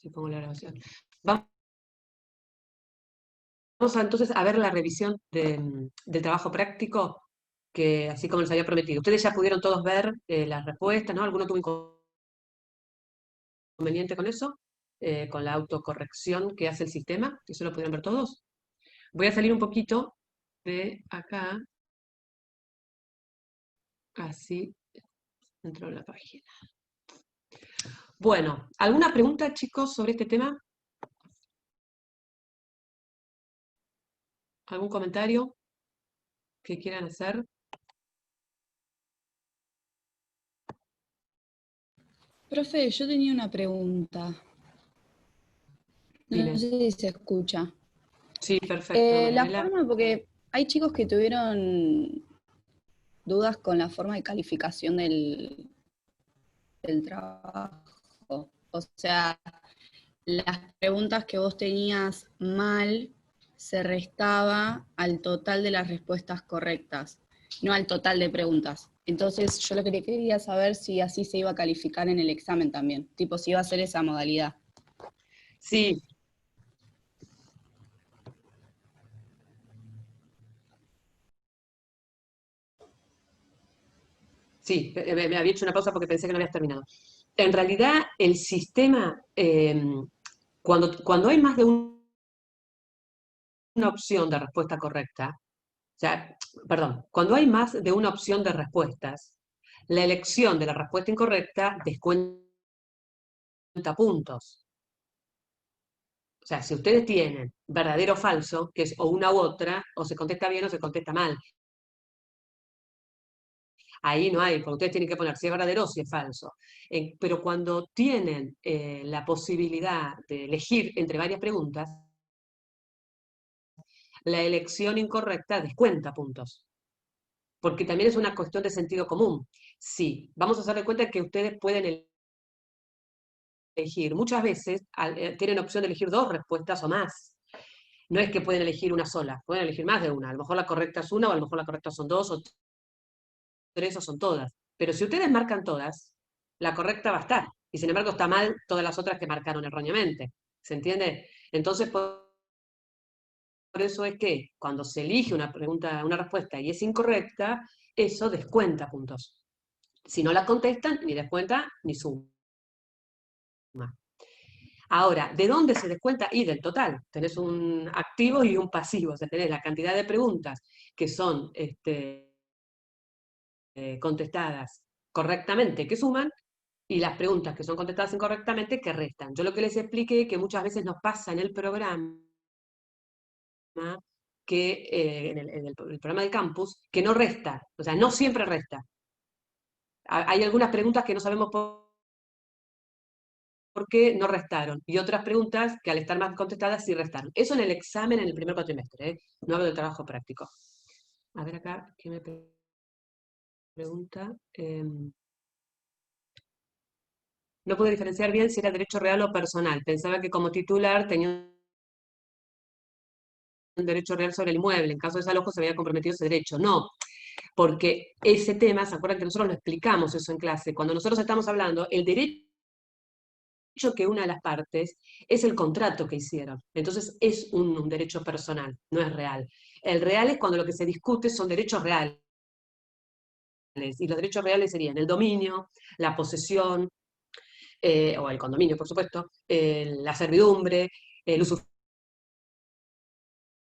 Si pongo la grabación. Vamos entonces a ver la revisión del trabajo práctico, que así como les había prometido. Ustedes ya pudieron todos ver las respuestas, ¿no? ¿Alguno tuvo inconveniente con eso? Con la autocorrección que hace el sistema, ¿eso lo pudieron ver todos? Voy a salir un poquito de acá, así entro en la página. Bueno, ¿alguna pregunta, chicos, sobre este tema? ¿Algún comentario que quieran hacer? Profe, yo tenía una pregunta. No Dime. sé si se escucha. Sí, perfecto, La Marinela. forma, porque hay chicos que tuvieron dudas con la forma de calificación del trabajo. O sea, las preguntas que vos tenías mal se restaba al total de las respuestas correctas, no al total de preguntas. Entonces, yo lo que quería saber si así se iba a calificar en el examen también, tipo si iba a ser esa modalidad. Sí, sí, me había hecho una pausa porque pensé que no habías terminado. En realidad, el sistema, cuando hay más de una opción de respuesta correcta, o sea, perdón, cuando hay más de una opción de respuestas, la elección de la respuesta incorrecta descuenta puntos. O sea, si ustedes tienen verdadero o falso, que es o una u otra, o se contesta bien o se contesta mal. Ahí no hay, porque ustedes tienen que poner si es verdadero o si es falso. Pero cuando tienen la posibilidad de elegir entre varias preguntas, la elección incorrecta descuenta puntos. Porque también es una cuestión de sentido común. Sí, vamos a hacer de cuenta que ustedes pueden elegir. Muchas veces tienen opción de elegir dos respuestas o más. No es que pueden elegir una sola, pueden elegir más de una. A lo mejor la correcta es una, o a lo mejor la correcta son dos, o tres, o son todas. Pero si ustedes marcan todas, la correcta va a estar. Y sin embargo está mal todas las otras que marcaron erróneamente. ¿Se entiende? Entonces, por eso es que cuando se elige una pregunta, una respuesta y es incorrecta, eso descuenta puntos. Si no la contestan, ni descuenta ni suma. Ahora, ¿de dónde se descuenta? Y del total. Tenés un activo y un pasivo. O sea, tenés la cantidad de preguntas que son contestadas correctamente, que suman, y las preguntas que son contestadas incorrectamente, que restan. Yo lo que les expliqué que muchas veces nos pasa en el programa, que en el programa de campus, que no resta, o sea, no siempre resta. Hay algunas preguntas que no sabemos por qué no restaron, y otras preguntas que al estar más contestadas sí restaron. Eso en el examen en el primer cuatrimestre, ¿eh? No hablo del trabajo práctico. A ver acá, ¿qué me pregunta? No pude diferenciar bien si era derecho real o personal. Pensaba que como titular tenía un derecho real sobre el inmueble. En caso de desalojo se había comprometido ese derecho. No, porque ese tema, ¿se acuerdan que nosotros lo explicamos eso en clase? Cuando nosotros estamos hablando, el derecho que una de las partes es el contrato que hicieron. Entonces es un derecho personal, no es real. El real es cuando lo que se discute son derechos reales. Y los derechos reales serían el dominio, la posesión, o el condominio, por supuesto, la servidumbre, el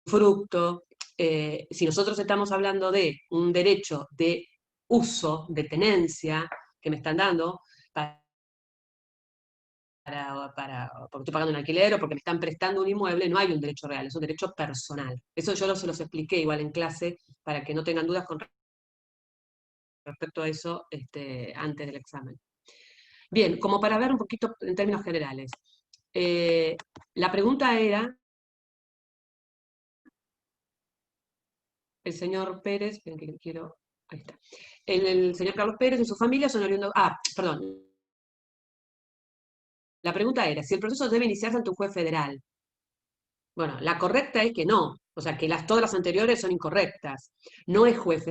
usufructo. Si nosotros estamos hablando de un derecho de uso, de tenencia, que me están dando porque estoy pagando un alquiler o porque me están prestando un inmueble, no hay un derecho real, es un derecho personal. Eso yo se los expliqué igual en clase para que no tengan dudas con respecto a eso antes del examen. Bien, como para ver un poquito en términos generales. La pregunta era, el señor Pérez, esperen que quiero, ahí está. El señor Carlos Pérez y su familia son oriundos, perdón. La pregunta era si el proceso debe iniciarse ante un juez federal. Bueno, la correcta es que no, o sea, que todas las anteriores son incorrectas. No es juez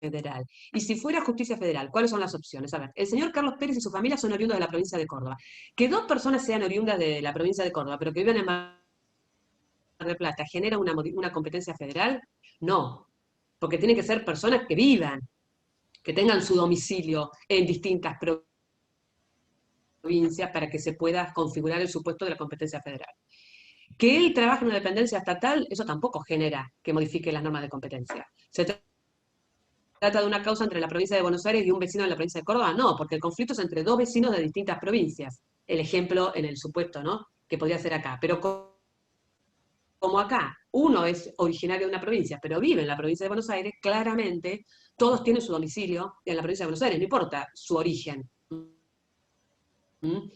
federal. Y si fuera justicia federal, ¿cuáles son las opciones? A ver, el señor Carlos Pérez y su familia son oriundos de la provincia de Córdoba. Que dos personas sean oriundas de la provincia de Córdoba, pero que viven en Mar del Plata, ¿genera una competencia federal? No, porque tienen que ser personas que vivan, que tengan su domicilio en distintas provincias para que se pueda configurar el supuesto de la competencia federal. Que él trabaje en una dependencia estatal, eso tampoco genera que modifique las normas de competencia. Se trata de una causa entre la provincia de Buenos Aires y un vecino de la provincia de Córdoba, no, porque el conflicto es entre dos vecinos de distintas provincias. El ejemplo en el supuesto, ¿no? Que podría ser acá. Pero como acá uno es originario de una provincia, pero vive en la provincia de Buenos Aires, claramente todos tienen su domicilio en la provincia de Buenos Aires, no importa su origen. ¿Mm?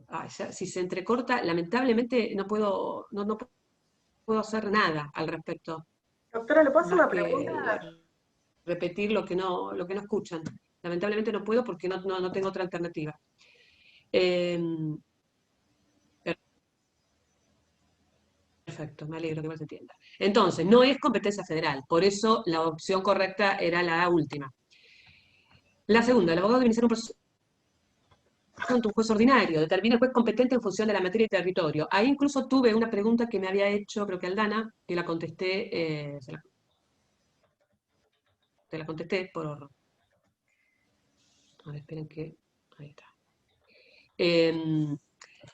Ay, si se entrecorta, lamentablemente no puedo, no puedo hacer nada al respecto, Doctora, ¿le puedo hacer más una que pregunta? repetir lo que no escuchan. Lamentablemente no puedo porque no tengo otra alternativa. Eh, Perfecto, me alegro que igual se entienda. Entonces, no es competencia federal, por eso la opción correcta era la última. La segunda, el abogado debe iniciar un proceso ante un juez ordinario, determina el juez competente en función de la materia y territorio. Ahí incluso tuve una pregunta que me había hecho, creo que Aldana, que la contesté, te la contesté por... A ver, esperen que... Ahí está.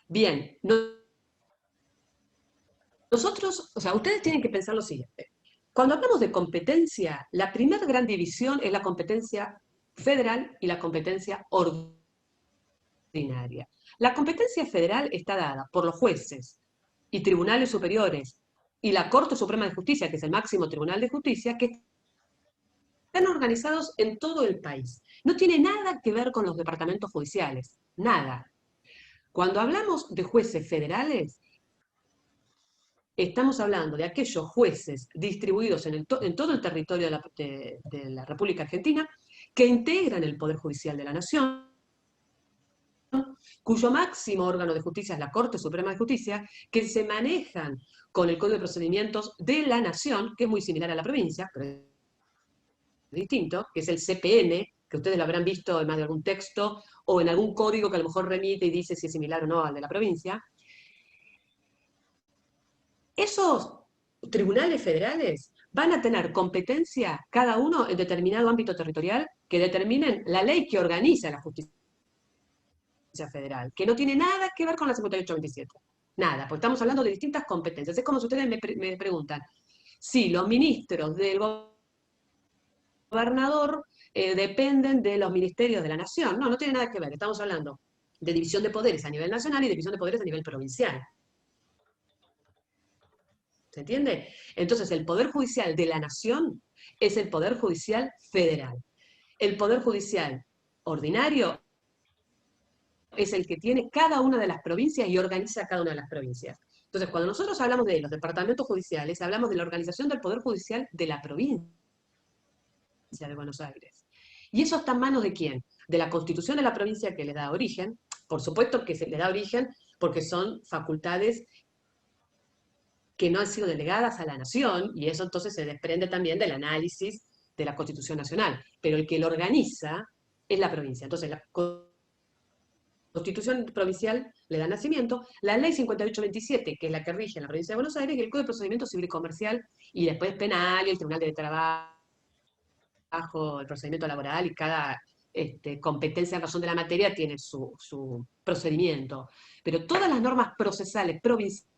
Bien, nosotros, o sea, ustedes tienen que pensar lo siguiente. Cuando hablamos de competencia, la primera gran división es la competencia federal y la competencia ordinaria. La competencia federal está dada por los jueces y tribunales superiores y la Corte Suprema de Justicia, que es el máximo tribunal de justicia, que están organizados en todo el país. No tiene nada que ver con los departamentos judiciales, nada. Cuando hablamos de jueces federales, estamos hablando de aquellos jueces distribuidos en todo el territorio de la República Argentina que integran el Poder Judicial de la Nación, cuyo máximo órgano de justicia es la Corte Suprema de Justicia, que se manejan con el Código de Procedimientos de la Nación, que es muy similar a la provincia, pero es distinto, que es el CPN, que ustedes lo habrán visto en más de algún texto, o en algún código que a lo mejor remite y dice si es similar o no al de la provincia. Esos tribunales federales van a tener competencia, cada uno en determinado ámbito territorial, que determinen la ley que organiza la justicia federal, que no tiene nada que ver con la 5827. Nada, porque estamos hablando de distintas competencias. Es como si ustedes me preguntan, si los ministros del gobernador dependen de los ministerios de la nación. No, no tiene nada que ver. Estamos hablando de división de poderes a nivel nacional y división de poderes a nivel provincial. ¿Se entiende? Entonces, el Poder Judicial de la Nación es el Poder Judicial Federal. El Poder Judicial ordinario es el que tiene cada una de las provincias y organiza cada una de las provincias. Entonces, cuando nosotros hablamos de los departamentos judiciales, hablamos de la organización del Poder Judicial de la provincia de Buenos Aires. ¿Y eso está en manos de quién? De la Constitución de la provincia que le da origen. Por supuesto que se le da origen porque son facultades que no han sido delegadas a la nación, y eso entonces se desprende también del análisis de la Constitución Nacional. Pero el que lo organiza es la provincia. Entonces, la Constitución provincial le da nacimiento, la Ley 5827, que es la que rige en la provincia de Buenos Aires, y el Código de Procedimiento Civil y Comercial, y después penal, y el Tribunal de Trabajo, el procedimiento laboral, y cada competencia en razón de la materia tiene su procedimiento. Pero todas las normas procesales provinciales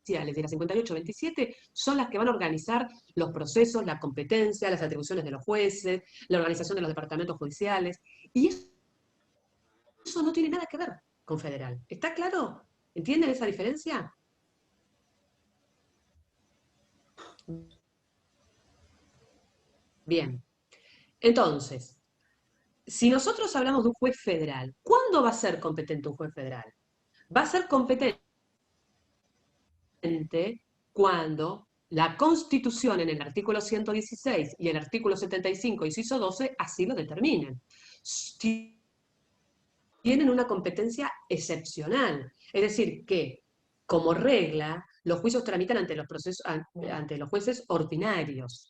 de la 5827 son las que van a organizar los procesos, la competencia, las atribuciones de los jueces, la organización de los departamentos judiciales, y eso no tiene nada que ver con federal. ¿Está claro? ¿Entienden esa diferencia? Bien. Entonces, si nosotros hablamos de un juez federal, ¿cuándo va a ser competente un juez federal? Va a ser competente cuando la Constitución en el artículo 116 y el artículo 75, inciso 12, así lo determinen. Tienen una competencia excepcional. Es decir, que, como regla, los juicios tramitan ante los jueces ordinarios.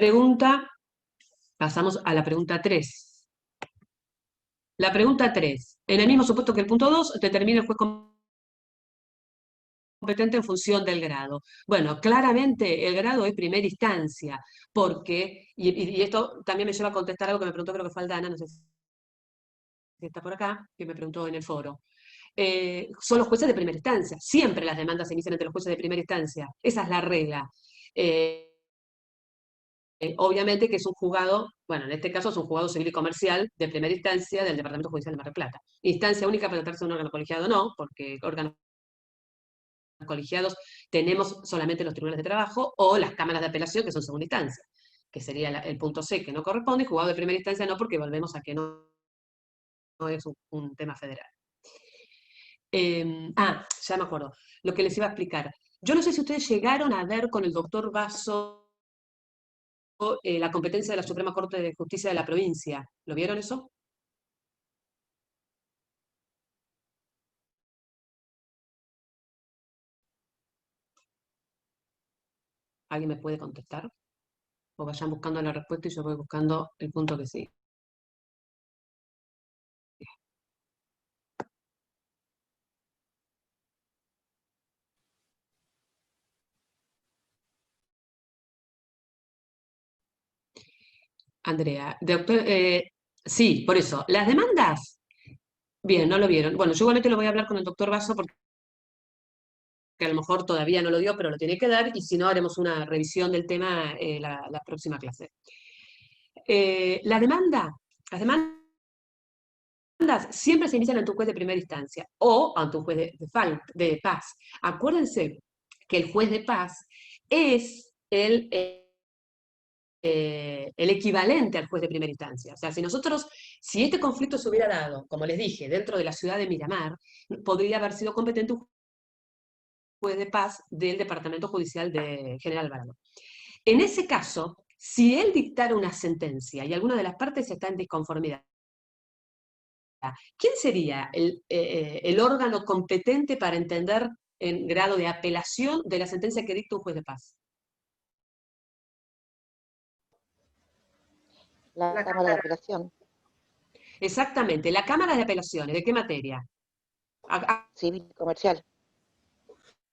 pregunta, pasamos a la pregunta 3. La pregunta 3. En el mismo supuesto que el punto 2, determina el juez competente en función del grado. Bueno, claramente el grado es primera instancia, porque, y esto también me lleva a contestar algo que me preguntó, creo que fue Aldana, no sé si está por acá, que me preguntó en el foro. Son los jueces de primera instancia. Siempre las demandas se inician entre los jueces de primera instancia. Esa es la regla. Obviamente que es un juzgado, bueno, en este caso es un juzgado civil y comercial de primera instancia del Departamento Judicial de Mar del Plata. Instancia única para tratarse de un órgano colegiado no, porque órganos colegiados tenemos solamente los tribunales de trabajo o las cámaras de apelación, que son segunda instancia, que sería el punto C, que no corresponde, y juzgado de primera instancia no, porque volvemos a que no es un tema federal. Ya me acuerdo, lo que les iba a explicar. Yo no sé si ustedes llegaron a ver con el doctor Basso la competencia de la Suprema Corte de Justicia de la provincia. ¿Lo vieron eso? ¿Alguien me puede contestar? O vayan buscando la respuesta y yo voy buscando el punto que sí. Andrea, doctor, sí, por eso. Las demandas, bien, no lo vieron. Bueno, yo igualmente lo voy a hablar con el doctor Basso porque a lo mejor todavía no lo dio, pero lo tiene que dar, y si no, haremos una revisión del tema la próxima clase. Las demandas siempre se inician ante un juez de primera instancia o ante un juez de paz. Acuérdense que el juez de paz es el equivalente al juez de primera instancia. O sea, si este conflicto se hubiera dado, como les dije, dentro de la ciudad de Miramar, podría haber sido competente un juez de paz del Departamento Judicial de General Alvarado. En ese caso, si él dictara una sentencia y alguna de las partes está en disconformidad, ¿quién sería el órgano competente para entender en grado de apelación de la sentencia que dicta un juez de paz? La Cámara de Apelación. Exactamente, la Cámara de Apelaciones. ¿De qué materia? Civil y comercial.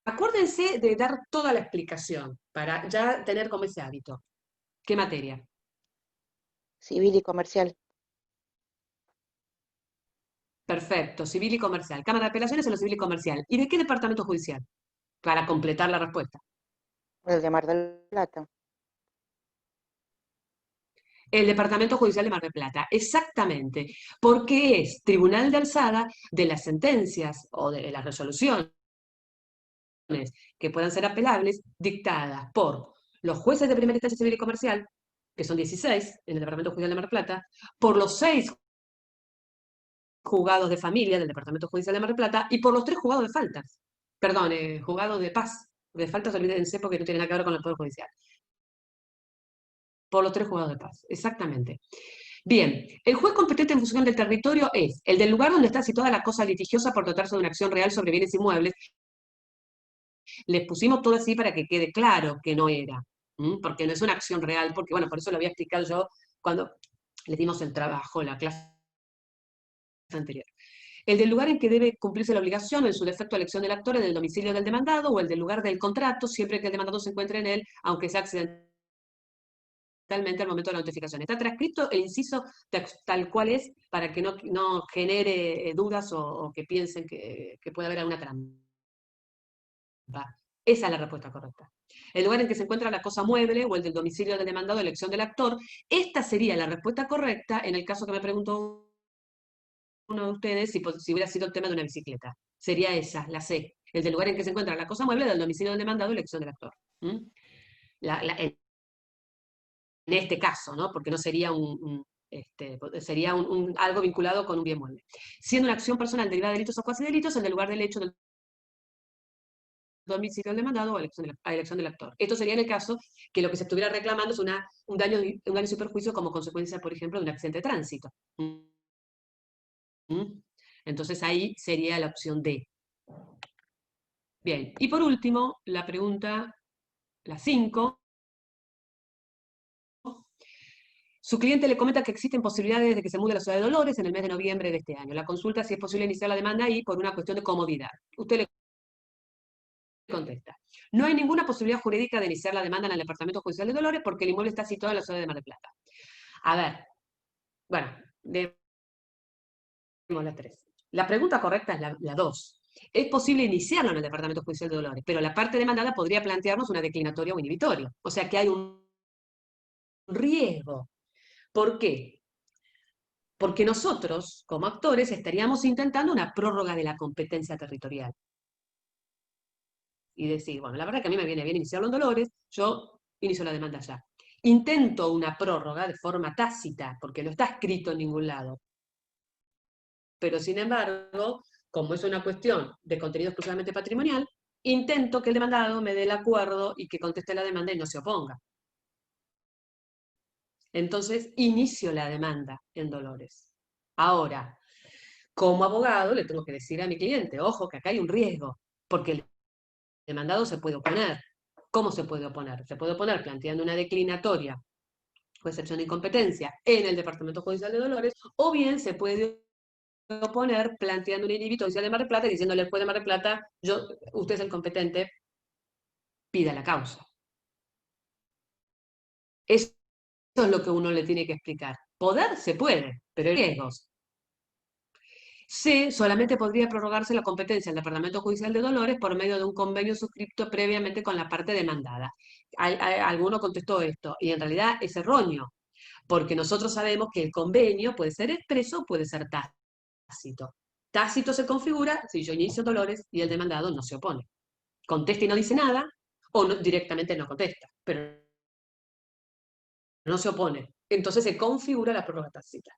Acuérdense de dar toda la explicación para ya tener como ese hábito. ¿Qué materia? Civil y comercial. Perfecto, civil y comercial. Cámara de Apelaciones en lo civil y comercial. ¿Y de qué departamento judicial? Para completar la respuesta. El de Mar del Plata. El Departamento Judicial de Mar del Plata, exactamente, porque es tribunal de alzada de las sentencias o de las resoluciones que puedan ser apelables dictadas por los jueces de primera instancia civil y comercial, que son 16 en el Departamento Judicial de Mar del Plata, por los 6 juzgados de familia del Departamento Judicial de Mar del Plata y por los 3 juzgados de faltas. Perdón, juzgados de paz. De faltas, olvídense porque no tiene nada que ver con el Poder Judicial. Por los 3 juzgados de paz, exactamente. Bien, el juez competente en función del territorio es el del lugar donde está situada la cosa litigiosa por tratarse de una acción real sobre bienes inmuebles. Les pusimos todo así para que quede claro que no era, porque no es una acción real, porque bueno, por eso lo había explicado yo cuando le dimos el trabajo, la clase anterior. El del lugar en que debe cumplirse la obligación, o en su defecto elección del actor, en el domicilio del demandado, o el del lugar del contrato, siempre que el demandado se encuentre en él, aunque sea accidentalmente al momento de la notificación. Está transcrito el inciso tal cual es, para que no genere dudas o que piensen que puede haber alguna trampa. Esa es la respuesta correcta. El lugar en que se encuentra la cosa mueble o el del domicilio del demandado, elección del actor, esta sería la respuesta correcta en el caso que me preguntó uno de ustedes si hubiera sido el tema de una bicicleta. Sería esa, la C. El del lugar en que se encuentra la cosa mueble, del domicilio del demandado, elección del actor. En este caso, ¿no? Porque no sería sería algo vinculado con un bien mueble. Siendo una acción personal derivada de delitos o cuasi delitos, en el lugar del hecho del domicilio del demandado o a elección del actor. Esto sería en el caso que lo que se estuviera reclamando es un daño y perjuicio como consecuencia, por ejemplo, de un accidente de tránsito. Entonces ahí sería la opción D. Bien, y por último, la pregunta, la 5, Su cliente le comenta que existen posibilidades de que se mude a la ciudad de Dolores en el mes de noviembre de este año. La consulta si es posible iniciar la demanda ahí por una cuestión de comodidad. Usted le contesta: no hay ninguna posibilidad jurídica de iniciar la demanda en el Departamento Judicial de Dolores porque el inmueble está situado en la ciudad de Mar del Plata. A ver, bueno, la 3. La pregunta correcta es la 2. Es posible iniciarlo en el Departamento Judicial de Dolores, pero la parte demandada podría plantearnos una declinatoria o inhibitorio. O sea que hay un riesgo. ¿Por qué? Porque nosotros, como actores, estaríamos intentando una prórroga de la competencia territorial. Y decir, bueno, la verdad que a mí me viene bien iniciarlo en Dolores, yo inicio la demanda allá. Intento una prórroga de forma tácita, porque no está escrito en ningún lado. Pero sin embargo, como es una cuestión de contenido exclusivamente patrimonial, intento que el demandado me dé el acuerdo y que conteste la demanda y no se oponga. Entonces, inicio la demanda en Dolores. Ahora, como abogado, le tengo que decir a mi cliente, ojo, que acá hay un riesgo, porque el demandado se puede oponer. ¿Cómo se puede oponer? Se puede oponer planteando una declinatoria o excepción de incompetencia en el Departamento Judicial de Dolores, o bien se puede oponer planteando un inhibitorio judicial de Mar del Plata y diciéndole al juez de Mar del Plata, usted es el competente, pida la causa. Eso es lo que uno le tiene que explicar. Poder se puede, pero hay riesgos. C, solamente podría prorrogarse la competencia del Departamento Judicial de Dolores por medio de un convenio suscripto previamente con la parte demandada. Alguno contestó esto, y en realidad es erróneo, porque nosotros sabemos que el convenio puede ser expreso o puede ser tácito. Tácito se configura si yo inicio Dolores y el demandado no se opone. Contesta y no dice nada, o directamente no contesta, pero no se opone. Entonces se configura la prórroga tácita.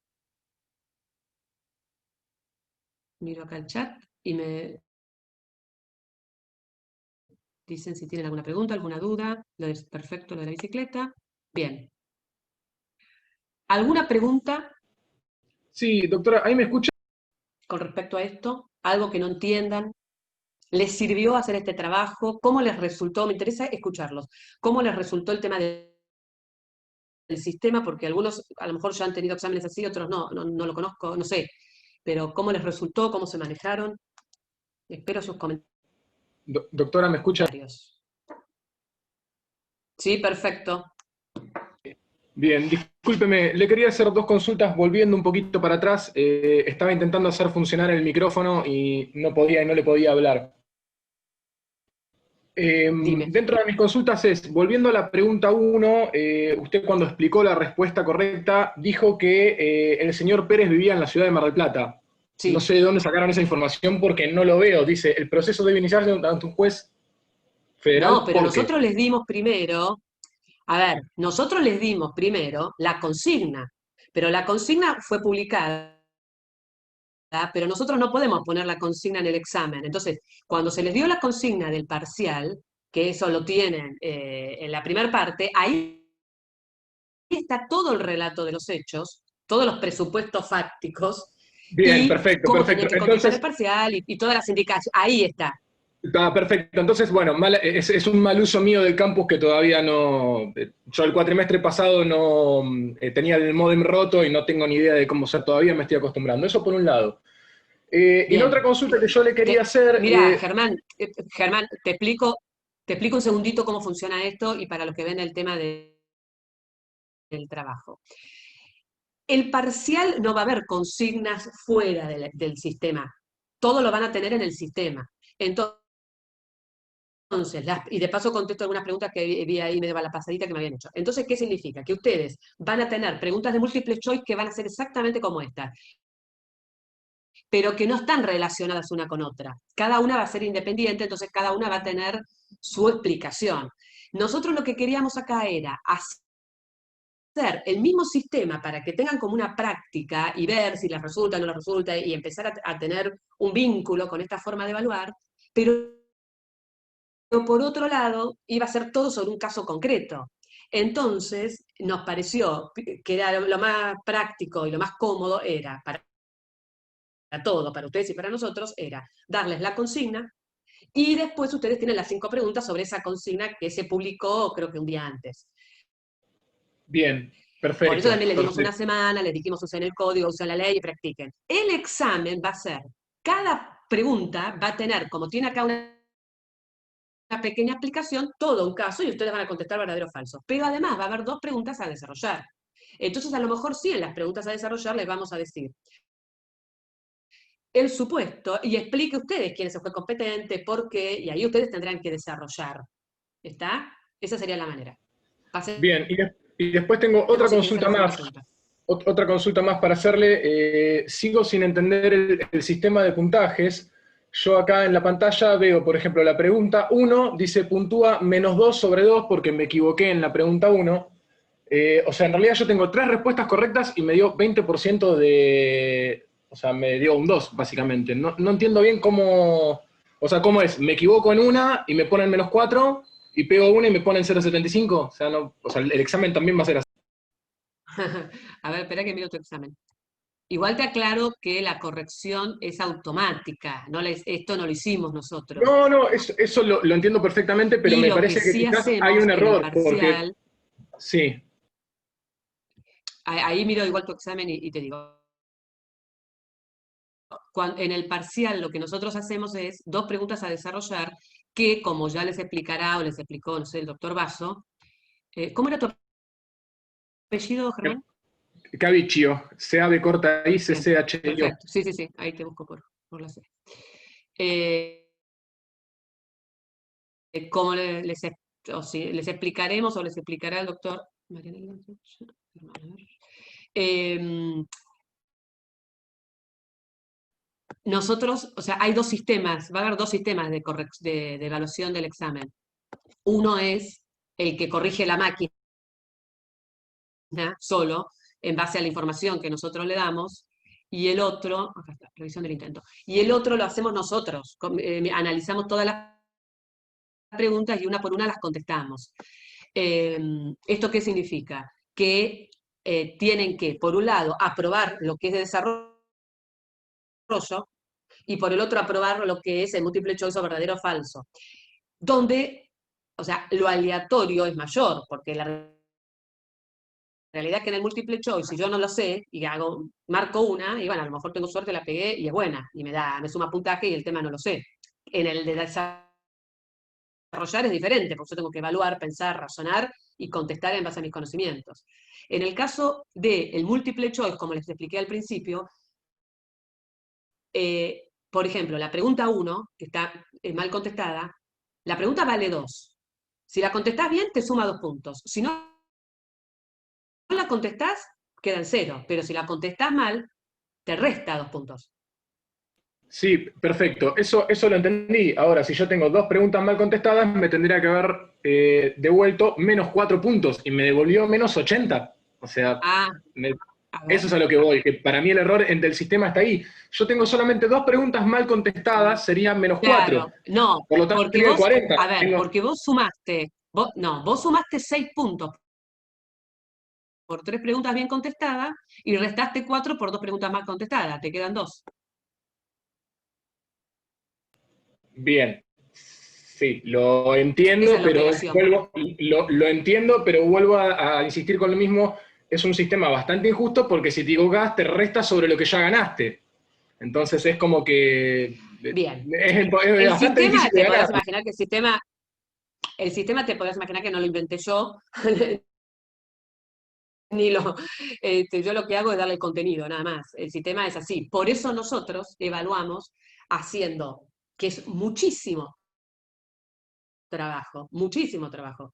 Miro acá el chat y me dicen si tienen alguna pregunta, alguna duda. Perfecto, lo de la bicicleta. Bien. ¿Alguna pregunta? Sí, doctora, ¿ahí me escucha? Con respecto a esto, algo que no entiendan. ¿Les sirvió hacer este trabajo? ¿Cómo les resultó? Me interesa escucharlos. ¿Cómo les resultó el tema del sistema? Porque algunos a lo mejor ya han tenido exámenes así, otros no lo conozco, no sé. Pero ¿cómo les resultó? ¿Cómo se manejaron? Espero sus comentarios. Doctora, ¿me escucha? Sí, perfecto. Bien, discúlpeme, le quería hacer dos consultas volviendo un poquito para atrás. Estaba intentando hacer funcionar el micrófono y no podía y no le podía hablar. Dentro de mis consultas es, volviendo a la pregunta 1, usted cuando explicó la respuesta correcta dijo que el señor Pérez vivía en la ciudad de Mar del Plata. Sí. No sé de dónde sacaron esa información porque no lo veo. Dice, el proceso debe iniciarse ante un juez federal. No, pero nosotros les dimos primero, nosotros les dimos primero la consigna, pero la consigna fue publicada, pero nosotros no podemos poner la consigna en el examen. Entonces, cuando se les dio la consigna del parcial, que eso lo tienen en la primera parte, ahí está todo el relato de los hechos, todos los presupuestos fácticos, bien, y perfecto, cómo perfecto. tenían que contestar el parcial y todas las indicaciones. Ahí está. Está perfecto. Entonces, bueno, es un mal uso mío del campus que todavía no... Yo el cuatrimestre pasado no tenía el módem roto y no tengo ni idea de cómo ser todavía, me estoy acostumbrando. Eso por un lado. Y la otra consulta que yo le quería hacer... Mira, Germán, te explico un segundito cómo funciona esto y para los que ven el tema del trabajo. El parcial no va a haber consignas fuera del sistema. Todo lo van a tener en el sistema. Entonces, y de paso contesto algunas preguntas que vi ahí medio a la pasadita que me habían hecho. Entonces, ¿qué significa? Que ustedes van a tener preguntas de múltiple choice que van a ser exactamente como esta, pero que no están relacionadas una con otra. Cada una va a ser independiente, entonces cada una va a tener su explicación. Nosotros lo que queríamos acá era hacer el mismo sistema para que tengan como una práctica y ver si les resulta o no les resulta y empezar a tener un vínculo con esta forma de evaluar, pero por otro lado iba a ser todo sobre un caso concreto. Entonces nos pareció que era lo más práctico y lo más cómodo era para todo, para ustedes y para nosotros, era darles la consigna y después ustedes tienen las 5 preguntas sobre esa consigna que se publicó creo que un día antes. Bien. Perfecto. Por eso también les dimos perfecto. una semana, les dijimos usen el código, usen la ley y practiquen. El examen va a ser, cada pregunta va a tener, como tiene acá una pequeña explicación, todo un caso y ustedes van a contestar verdadero o falso. Pero además va a haber 2 preguntas a desarrollar. Entonces a lo mejor sí en las preguntas a desarrollar les vamos a decir el supuesto y explique ustedes quién se fue competente, por qué, y ahí ustedes tendrán que desarrollar. ¿Está? Esa sería la manera. Bien, y después tengo otra Si tienes consulta alguna más. pregunta. Otra consulta más para hacerle. Sigo sin entender el sistema de puntajes. Yo acá en la pantalla veo, por ejemplo, la pregunta 1 dice puntúa -2/2 porque me equivoqué en la pregunta 1. O sea, en realidad yo tengo 3 respuestas correctas y me dio 20% de... O sea, me dio un 2, básicamente. No entiendo bien cómo... O sea, ¿cómo es? Me equivoco en una y me ponen -4 y pego una y me ponen 0,75. O sea, no, o sea, el examen también va a ser así. A ver, espera que miro tu examen. Igual te aclaro que la corrección es automática, esto no lo hicimos nosotros. No, eso lo entiendo perfectamente, pero Y me lo que parece que sí quizás hay hacemos un en el error, porque parcial, sí, ahí miro igual tu examen y te digo, en el parcial lo que nosotros hacemos es 2 preguntas a desarrollar que, como ya les explicará o les explicó, no sé, el doctor Basso, ¿cómo era tu apellido, Germán? Cavicchio, C-A-B corta I, Bien, C-C-H-I-O. perfecto. Sí, ahí te busco por la C. Eh, como les explicaremos o les explicará el doctor Marianela, nosotros, o sea, hay 2 sistemas, va a haber 2 sistemas de evaluación del examen. Uno es el que corrige la máquina solo, en base a la información que nosotros le damos, y el otro, acá está, revisión del intento, y el otro lo hacemos nosotros, analizamos todas las preguntas y una por una las contestamos. ¿Esto qué significa? Que tienen que, por un lado, aprobar lo que es de desarrollo y por el otro aprobar lo que es el múltiple choice o verdadero o falso. Donde, o sea, lo aleatorio es mayor, porque la realidad es que en el múltiple choice, si yo no lo sé y marco una, y bueno, a lo mejor tengo suerte, la pegué y es buena, y me suma puntaje y el tema no lo sé. En el de desarrollar es diferente, porque yo tengo que evaluar, pensar, razonar y contestar en base a mis conocimientos. En el caso del múltiple choice, como les expliqué al principio, por ejemplo, la pregunta 1, que está mal contestada, la pregunta vale 2. Si la contestás bien, te suma 2 puntos. Si no la contestás, quedan 0. Pero si la contestás mal, te resta 2 puntos. Sí, perfecto. Eso lo entendí. Ahora, si yo tengo 2 preguntas mal contestadas, me tendría que haber devuelto -4 puntos y me devolvió -80. O sea, A eso es ver. a lo que voy, que para mí el error del sistema está ahí. Yo tengo solamente 2 preguntas mal contestadas, serían -4. Claro, no, Por lo tanto, porque sería de vos, 40. a ver, porque vos sumaste, vos sumaste 6 puntos por 3 preguntas bien contestadas y restaste 4 por 2 preguntas mal contestadas, te quedan 2. Bien. Sí, lo entiendo, Esa es la pero obligación. lo entiendo, pero vuelvo a insistir con lo mismo. Es un sistema bastante injusto porque si te equivocas, te resta sobre lo que ya ganaste. Entonces es como que Bien. es El bastante sistema, difícil de te ganar. podrás imaginar que el sistema te podrás imaginar que no lo inventé yo, ni yo lo que hago es darle el contenido, nada más. El sistema es así. Por eso nosotros evaluamos haciendo, que es muchísimo trabajo,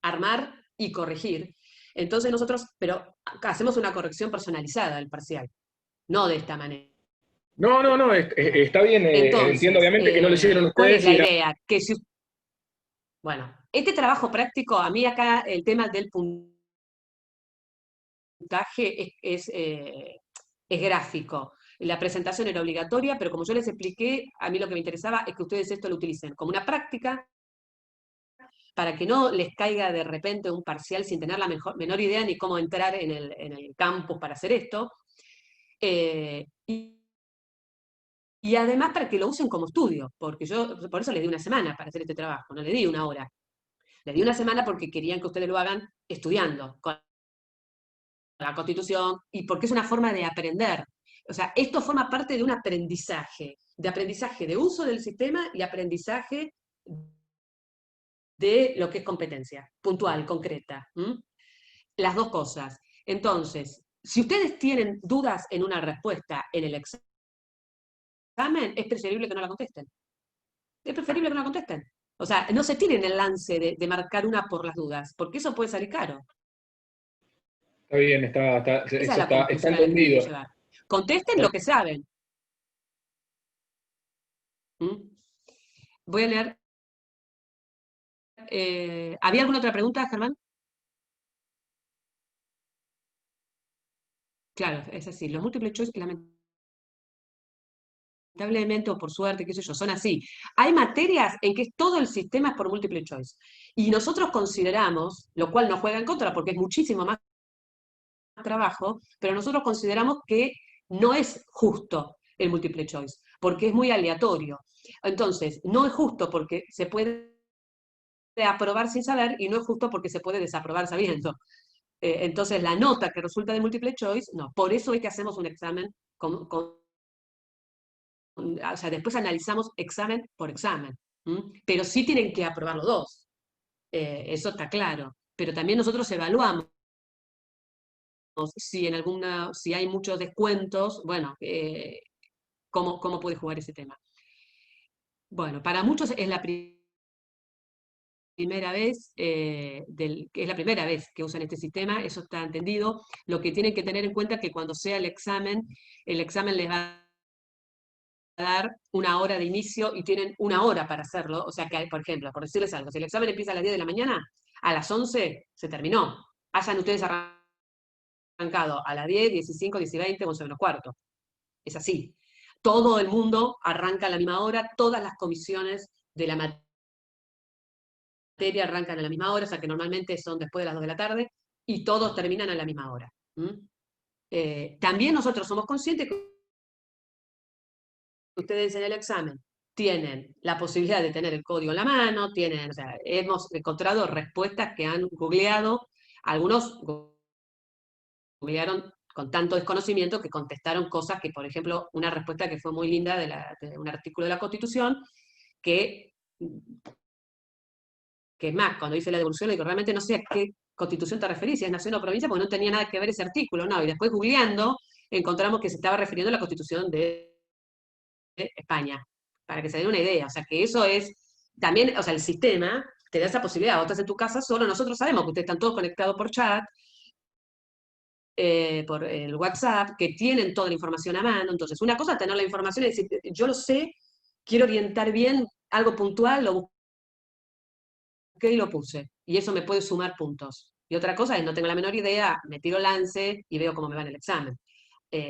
armar y corregir. Entonces nosotros, pero hacemos una corrección personalizada del parcial, no de esta manera. No, está bien. Entiendo Entonces, obviamente que no lo hicieron ¿cuál es ustedes la y era... idea? Bueno, este trabajo práctico, a mí acá el tema del puntaje es gráfico. La presentación era obligatoria, pero como yo les expliqué, a mí lo que me interesaba es que ustedes esto lo utilicen como una práctica para que no les caiga de repente un parcial sin tener la menor idea ni cómo entrar en el campus para hacer esto. Y además para que lo usen como estudio, porque yo por eso les di una semana para hacer este trabajo, no les di una hora. Les di una semana porque querían que ustedes lo hagan estudiando, con la Constitución, y porque es una forma de aprender. O sea, esto forma parte de un aprendizaje de uso del sistema y aprendizaje de lo que es competencia, puntual, concreta. Las dos cosas. Entonces, si ustedes tienen dudas en una respuesta en el examen, es preferible que no la contesten. Es preferible que no la contesten. O sea, no se tiren el lance de marcar una por las dudas, porque eso puede salir caro. Está bien, Esa eso es la está conclusión a la que quiero entendido. llegar. Contesten lo que saben. Voy a leer. ¿Había alguna otra pregunta, Germán? Claro, es así. Los múltiples choice, lamentablemente o por suerte, qué sé yo, son así. Hay materias en que todo el sistema es por múltiple choice. Y nosotros consideramos, lo cual no juega en contra porque es muchísimo más trabajo, pero nosotros consideramos que no es justo el múltiple choice, porque es muy aleatorio. Entonces, no es justo porque se puede aprobar sin saber y no es justo porque se puede desaprobar sabiendo. Entonces, la nota que resulta de múltiple choice, no. Por eso es que hacemos un examen o sea, después analizamos examen por examen. Pero sí tienen que aprobar los dos. Eso está claro. Pero también nosotros evaluamos si hay muchos descuentos, bueno, cómo puede jugar ese tema. Bueno, para muchos es la primera vez, es la primera vez que usan este sistema, eso está entendido. Lo que tienen que tener en cuenta es que cuando sea el examen les va a dar una hora de inicio y tienen una hora para hacerlo. O sea que, por ejemplo, por decirles algo, si el examen empieza a las 10 de la mañana, a las 11 se terminó. Hayan ustedes arrancado a las 10, 15, 10 y 20, 11 menos cuarto. Es así. Todo el mundo arranca a la misma hora, todas las comisiones de la materia arrancan a la misma hora, o sea que normalmente son después de las 2 de la tarde, y todos terminan a la misma hora. También nosotros somos conscientes que ustedes en el examen tienen la posibilidad de tener el código en la mano, o sea, hemos encontrado respuestas que han googleado, algunos googlearon con tanto desconocimiento que contestaron cosas que, por ejemplo, una respuesta que fue muy linda de un artículo de la Constitución, que es más, cuando hice la devolución, le digo, realmente no sé a qué Constitución te referís, si es nación o provincia, porque no tenía nada que ver ese artículo, no, y después googleando encontramos que se estaba refiriendo a la Constitución de España, para que se den una idea. O sea, que eso es también, o sea, el sistema te da esa posibilidad. Vos estás en tu casa solo, nosotros sabemos que ustedes están todos conectados por chat, por el WhatsApp, que tienen toda la información a mano. Entonces, una cosa es tener la información y decir, yo lo sé, quiero orientar bien algo puntual, lo busqué y lo puse. Y eso me puede sumar puntos. Y otra cosa es, no tengo la menor idea, me tiro lance y veo cómo me va en el examen.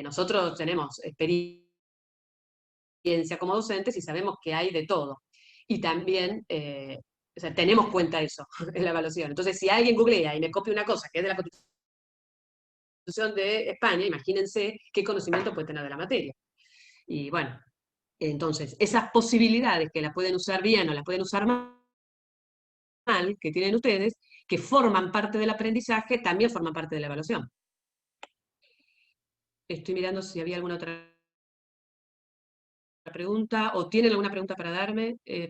Nosotros tenemos experiencia como docentes y sabemos que hay de todo. Y también, o sea, tenemos cuenta eso en la evaluación. Entonces, si alguien googlea y me copia una cosa que es de la Constitución de España, imagínense qué conocimiento puede tener de la materia. Y bueno, entonces, esas posibilidades que la pueden usar bien o la pueden usar mal, que tienen ustedes, que forman parte del aprendizaje, también forman parte de la evaluación. Estoy mirando si había alguna otra pregunta, o tienen alguna pregunta para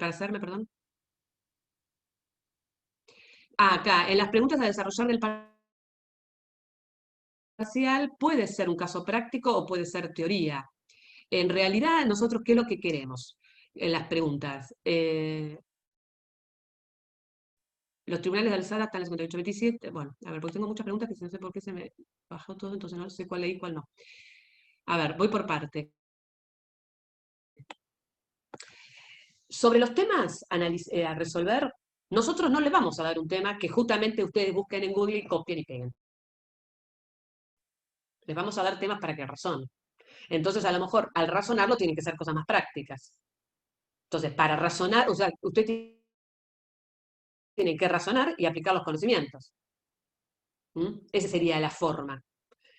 hacerme, perdón. Acá, en las preguntas a desarrollar del parcial, puede ser un caso práctico o puede ser teoría. En realidad, nosotros, ¿qué es lo que queremos en las preguntas? Los tribunales de alzada están en el 5827. Bueno, a ver, porque tengo muchas preguntas que no sé por qué se me bajó todo, entonces no sé cuál leí y cuál no. A ver, voy por parte. Sobre los temas a resolver, nosotros no les vamos a dar un tema que justamente ustedes busquen en Google y copien y peguen. Les vamos a dar temas para que razonen. Entonces, a lo mejor, al razonarlo, tienen que ser cosas más prácticas. Entonces, para razonar, o sea, usted tiene que razonar y aplicar los conocimientos. Esa sería la forma.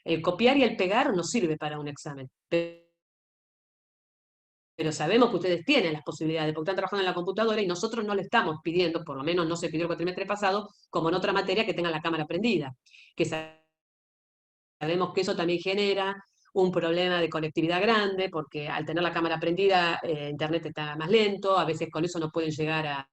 El copiar y el pegar no sirve para un examen. Pero sabemos que ustedes tienen las posibilidades, porque están trabajando en la computadora y nosotros no le estamos pidiendo, por lo menos no se pidió el cuatrimestre pasado, como en otra materia, que tengan la cámara prendida. Que Sabemos que eso también genera un problema de conectividad grande, porque al tener la cámara prendida, Internet está más lento, a veces con eso no pueden llegar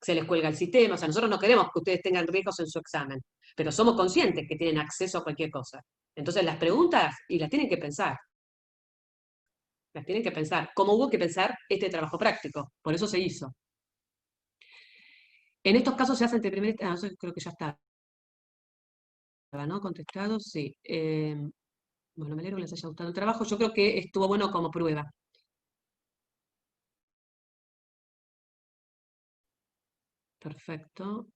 se les cuelga el sistema. O sea, nosotros no queremos que ustedes tengan riesgos en su examen, pero somos conscientes que tienen acceso a cualquier cosa. Entonces las preguntas, y las tienen que pensar. Las tienen que pensar. Como hubo que pensar este trabajo práctico. Por eso se hizo. En estos casos se hace ante primer... eso creo que ya está, ¿no? Contestado, sí. Bueno, me alegro que les haya gustado el trabajo. Yo creo que estuvo bueno como prueba. Perfecto.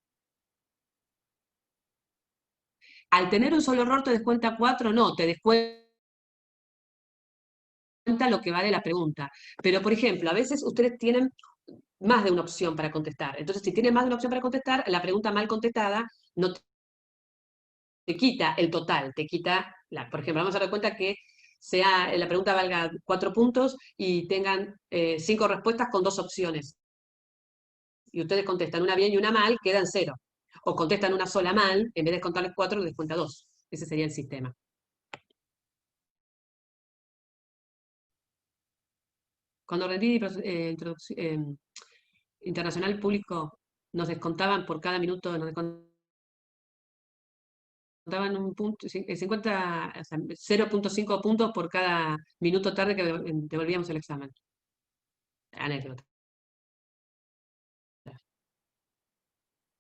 Al tener un solo error te descuenta 4, no, te descuenta lo que vale la pregunta. Pero, por ejemplo, a veces ustedes tienen más de una opción para contestar. Entonces, si tienen más de una opción para contestar, la pregunta mal contestada no te quita el total, te quita, por ejemplo, vamos a dar cuenta que la pregunta valga 4 puntos y tengan 5 respuestas con 2 opciones. Y ustedes contestan una bien y una mal, quedan 0. O contestan una sola mal, en vez de contarles 4, les cuenta 2. Ese sería el sistema. Cuando rendí internacional público, nos descontaban por cada minuto, nos descontaban un punto, 50, o sea, 0.5 puntos por cada minuto tarde que devolvíamos el examen. Anécdota.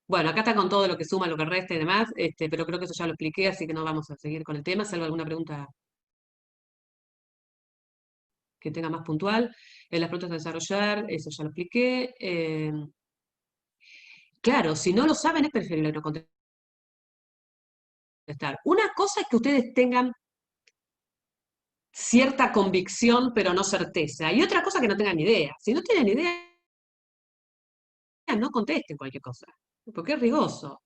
Bueno, acá está con todo lo que suma, lo que resta y demás, pero creo que eso ya lo expliqué, así que no vamos a seguir con el tema, salvo alguna pregunta que tenga más puntual. Las preguntas a desarrollar, eso ya lo expliqué. Claro, si no lo saben es preferible no contestar. Una cosa es que ustedes tengan cierta convicción, pero no certeza. Y otra cosa que no tengan idea. Si no tienen idea, no contesten cualquier cosa, porque es riesgoso.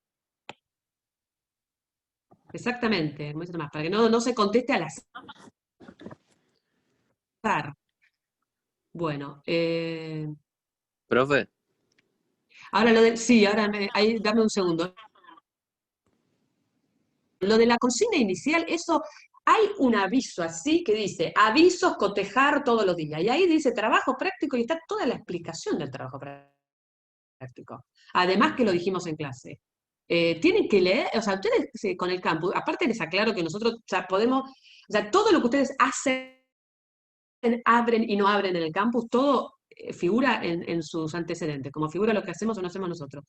Exactamente, para que no se conteste al azar. Bueno, Profe, ahora sí, dame un segundo. Lo de la consigna inicial, eso, hay un aviso así que dice, avisos cotejar todos los días. Y ahí dice trabajo práctico y está toda la explicación del trabajo práctico. Además que lo dijimos en clase. Tienen que leer, o sea, ustedes con el campus, aparte les aclaro que nosotros podemos, o sea, todo lo que ustedes hacen, abren y no abren en el campus, todo figura en sus antecedentes, como figura lo que hacemos o no hacemos nosotros.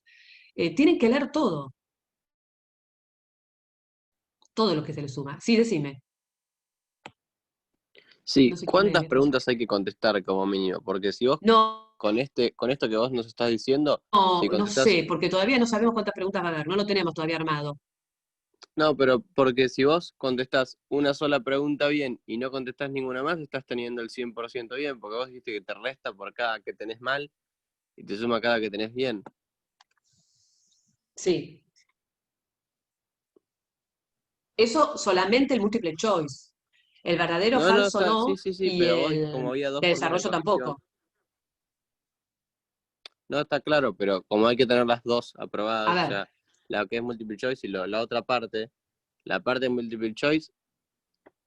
Tienen que leer todo lo que se les suma. Sí, decime. sí, No sé quién ¿cuántas me... preguntas hay que contestar como mínimo? Porque si vos, No, con esto que vos nos estás diciendo, si no contestás, sé, porque todavía no sabemos cuántas preguntas va a haber, no lo tenemos todavía armado. no, pero porque si vos contestás una sola pregunta bien y no contestás ninguna más, estás teniendo el 100% bien, porque vos dijiste que te resta por cada que tenés mal y te suma cada que tenés bien. Sí. Eso solamente el multiple choice. El verdadero, No, falso está, no, sí, y pero vos, el como había dos de por una desarrollo corrección, tampoco. no, está claro, pero como hay que tener las dos A aprobadas, o ver, sea, la que es multiple choice y la otra parte, la parte de multiple choice,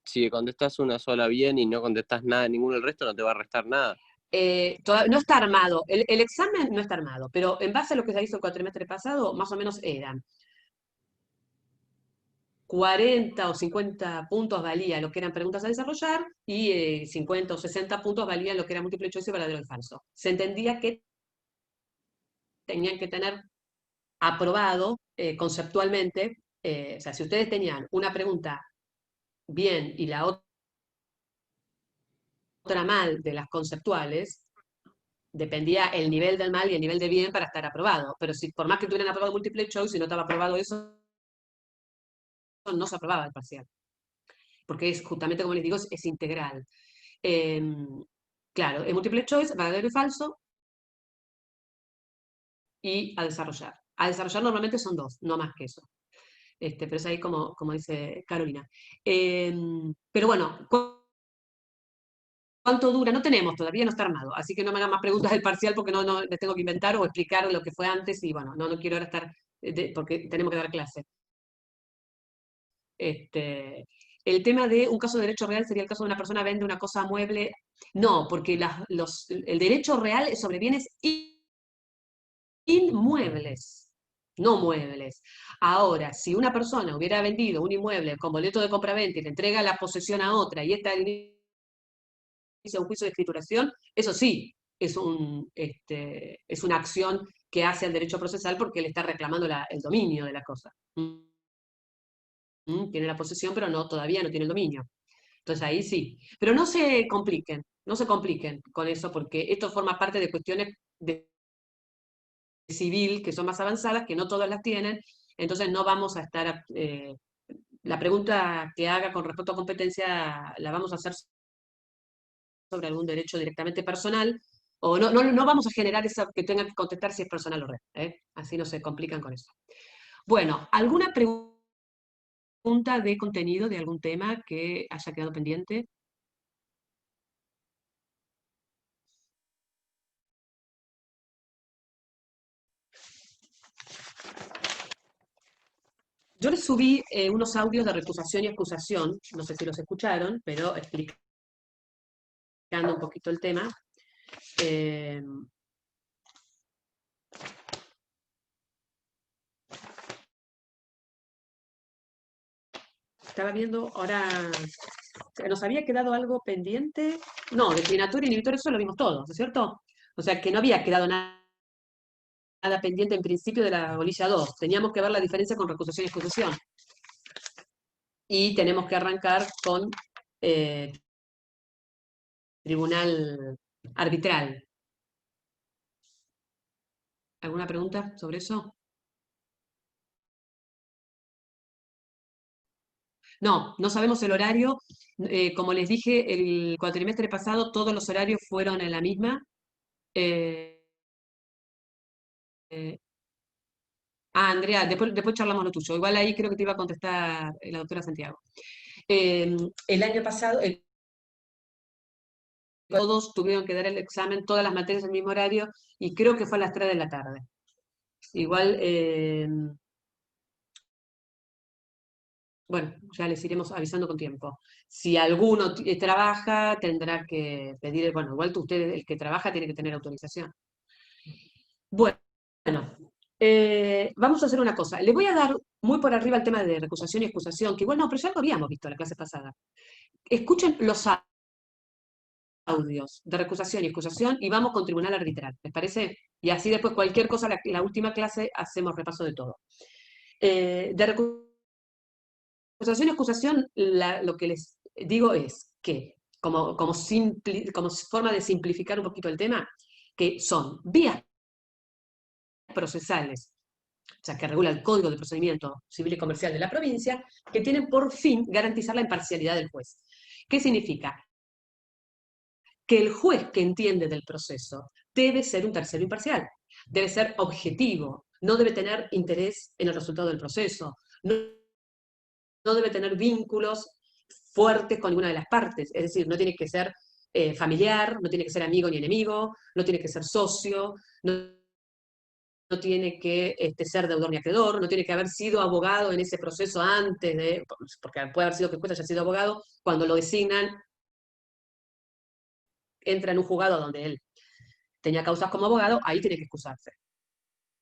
si contestas una sola bien y no contestas nada, ninguno del resto, no te va a restar nada. no está armado, el examen no está armado, pero en base a lo que se hizo el cuatrimestre pasado, más o menos eran 40 o 50 puntos valía lo que eran preguntas a desarrollar y 50 o 60 puntos valían lo que era múltiple choice y verdadero y falso. Se entendía que tenían que tener aprobado conceptualmente, o sea, si ustedes tenían una pregunta bien y la otra mal de las conceptuales, dependía el nivel del mal y el nivel de bien para estar aprobado. Pero si por más que tuvieran aprobado múltiple choice y no estaba aprobado eso, no se aprobaba el parcial. Porque es justamente, como les digo, es integral. Claro, el múltiple choice, verdadero y falso, y a desarrollar. A desarrollar normalmente son 2, no más que eso. Pero es ahí como dice Carolina. Pero bueno, ¿cuánto dura? No tenemos, todavía no está armado, así que no me hagan más preguntas del parcial porque no les tengo que inventar o explicar lo que fue antes y bueno, no quiero ahora estar, porque tenemos que dar clase. el tema de un caso de derecho real sería el caso de una persona vende una cosa mueble. No, porque el derecho real es sobre bienes inmuebles, no muebles. Ahora, si una persona hubiera vendido un inmueble con boleto de compraventa y le entrega la posesión a otra y esta inicia un juicio de escrituración, eso sí, es una acción que hace al derecho procesal porque le está reclamando el dominio de la cosa. Tiene la posesión, pero todavía no tiene el dominio. Entonces ahí sí. Pero no se compliquen con eso, porque esto forma parte de cuestiones de civil que son más avanzadas, que no todas las tienen, entonces no vamos a estar... la pregunta que haga con respecto a competencia la vamos a hacer sobre algún derecho directamente personal, o no vamos a generar eso que tengan que contestar si es personal o real. Así no se complican con eso. Bueno, ¿alguna pregunta de contenido de algún tema que haya quedado pendiente? Yo les subí unos audios de recusación y excusación, no sé si los escucharon, pero explicando un poquito el tema. Estaba viendo, ahora, ¿nos había quedado algo pendiente? No, declinatorio y inhibitorio, eso lo vimos todos, ¿no es cierto? O sea, que no había quedado nada pendiente en principio de la bolilla 2. Teníamos que ver la diferencia con recusación y excusación. Y tenemos que arrancar con tribunal arbitral. ¿Alguna pregunta sobre eso? No sabemos el horario. Como les dije, el cuatrimestre pasado todos los horarios fueron en la misma. Eh, Andrea, después charlamos lo tuyo. Igual ahí creo que te iba a contestar la doctora Santiago. El año pasado, todos tuvieron que dar el examen, todas las materias en el mismo horario, y creo que fue a las 3 de la tarde. Igual, bueno, ya les iremos avisando con tiempo. Si alguno trabaja, tendrá que pedir, bueno, igual usted, el que trabaja, tiene que tener autorización. Bueno, vamos a hacer una cosa. Le voy a dar muy por arriba el tema de recusación y excusación, que igual no, pero ya lo habíamos visto en la clase pasada. Escuchen los audios de recusación y excusación y vamos con tribunal arbitral, ¿les parece? Y así después cualquier cosa, la última clase, hacemos repaso de todo. De recusación y excusación, lo que les digo es que, como forma de simplificar un poquito el tema, que son vías procesales, o sea, que regula el Código de Procedimiento Civil y Comercial de la provincia, que tienen por fin garantizar la imparcialidad del juez. ¿Qué significa? Que el juez que entiende del proceso debe ser un tercero imparcial, debe ser objetivo, no debe tener interés en el resultado del proceso, no debe tener vínculos fuertes con ninguna de las partes, es decir, no tiene que ser familiar, no tiene que ser amigo ni enemigo, no tiene que ser socio, no tiene que ser deudor ni acreedor, no tiene que haber sido abogado en ese proceso antes de, porque puede haber sido que el juez haya sido abogado, cuando lo designan, entra en un juzgado donde él tenía causas como abogado, ahí tiene que excusarse.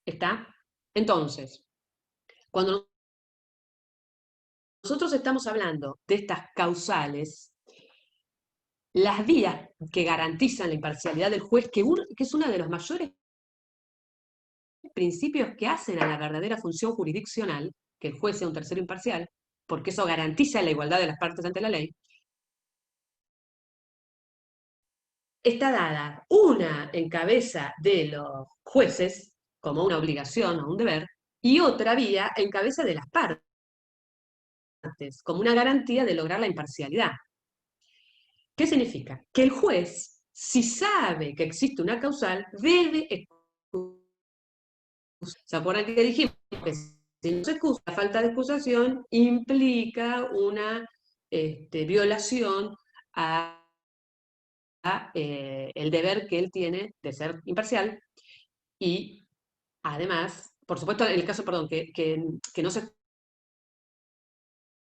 ¿Está? Entonces, cuando nosotros estamos hablando de estas causales, las vías que garantizan la imparcialidad del juez, que es uno de los mayores principios que hacen a la verdadera función jurisdiccional, que el juez sea un tercero imparcial, porque eso garantiza la igualdad de las partes ante la ley, está dada una en cabeza de los jueces, como una obligación o un deber, y otra vía en cabeza de las partes, como una garantía de lograr la imparcialidad. ¿Qué significa? Que el juez, si sabe que existe una causal, debe excusar. ¿Se acuerdan que dijimos que si no se excusa, la falta de excusación implica una violación a el deber que él tiene de ser imparcial y además, por supuesto, en el caso, perdón, que no se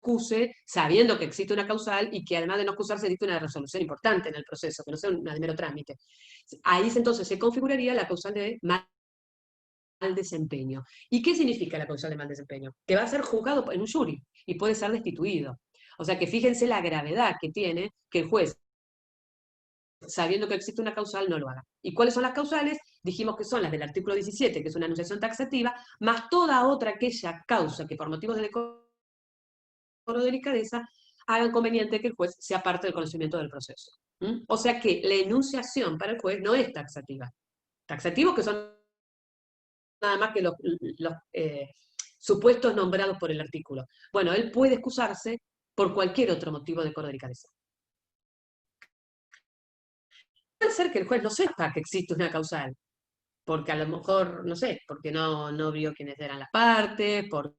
excuse sabiendo que existe una causal y que además de no excusarse existe una resolución importante en el proceso, que no sea una de mero trámite. Ahí entonces se configuraría la causal de mal desempeño. ¿Y qué significa la causal de mal desempeño? Que va a ser juzgado en un jury y puede ser destituido. O sea que fíjense la gravedad que tiene que el juez, sabiendo que existe una causal, no lo haga. ¿Y cuáles son las causales? Dijimos que son las del artículo 17, que es una anunciación taxativa, más toda otra aquella causa que por motivos de decoro o delicadeza hagan conveniente que el juez sea parte del conocimiento del proceso. O sea que la enunciación para el juez no es taxativa. Taxativos que son nada más que los supuestos nombrados por el artículo. Bueno, él puede excusarse por cualquier otro motivo de decoro o delicadeza. Puede ser que el juez no sepa que existe una causal, porque a lo mejor, no sé, porque no vio quiénes eran las partes, porque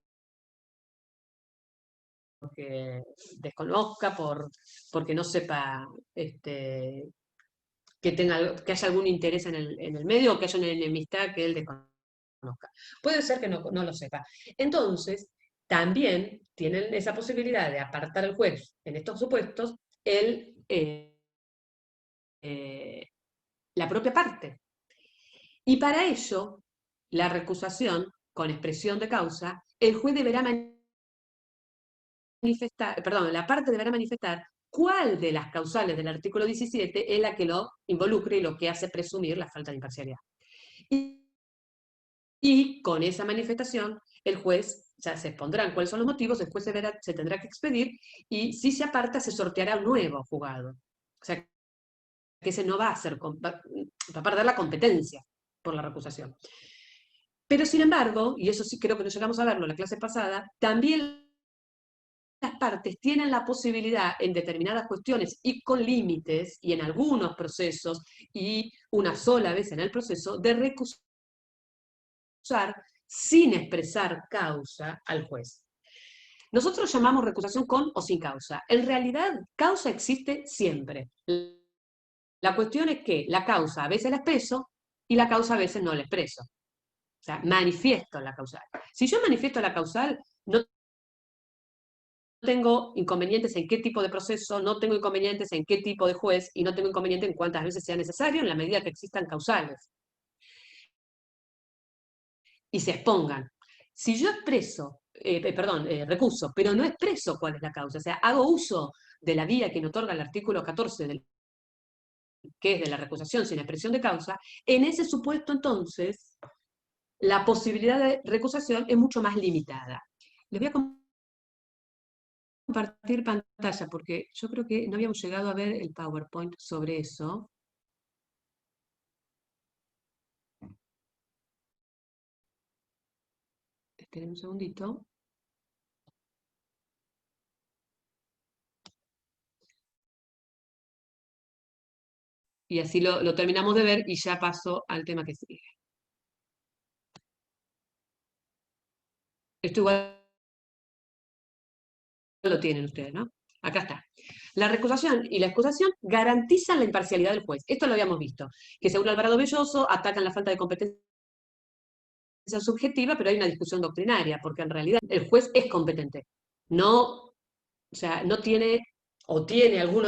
desconozca, porque no sepa que haya algún interés en el medio o que haya una enemistad que él desconozca. Puede ser que no lo sepa. Entonces, también tienen esa posibilidad de apartar al juez en estos supuestos la propia parte. Y para ello, la recusación, con expresión de causa, el juez deberá manifestar, perdón, la parte deberá manifestar cuál de las causales del artículo 17 es la que lo involucre y lo que hace presumir la falta de imparcialidad. Y con esa manifestación, el juez ya se expondrán cuáles son los motivos, después se tendrá que expedir, y si se aparta, se sorteará un nuevo juzgado. O sea, que ese no va a perder la competencia por la recusación. Pero sin embargo, y eso sí creo que no llegamos a verlo en la clase pasada, también las partes tienen la posibilidad en determinadas cuestiones y con límites, y en algunos procesos, y una sola vez en el proceso, de recusar sin expresar causa al juez. Nosotros llamamos recusación con o sin causa. En realidad, causa existe siempre. La cuestión es que la causa a veces la expreso y la causa a veces no la expreso. O sea, manifiesto la causal. Si yo manifiesto la causal, no tengo inconvenientes en qué tipo de proceso, no tengo inconvenientes en qué tipo de juez, y no tengo inconveniente en cuántas veces sea necesario, en la medida que existan causales. Y se expongan. Si yo recuso, pero no expreso cuál es la causa, o sea, hago uso de la vía que me otorga el artículo 14 que es de la recusación sin expresión de causa, en ese supuesto entonces la posibilidad de recusación es mucho más limitada. Les voy a compartir pantalla porque yo creo que no habíamos llegado a ver el PowerPoint sobre eso. Esperen un segundito. Y así lo terminamos de ver y ya paso al tema que sigue. Esto igual lo tienen ustedes, ¿no? Acá está. La recusación y la excusación garantizan la imparcialidad del juez. Esto lo habíamos visto, que según Alvarado Belloso atacan la falta de competencia subjetiva, pero hay una discusión doctrinaria, porque en realidad el juez es competente. No, o sea, no tiene, o tiene algún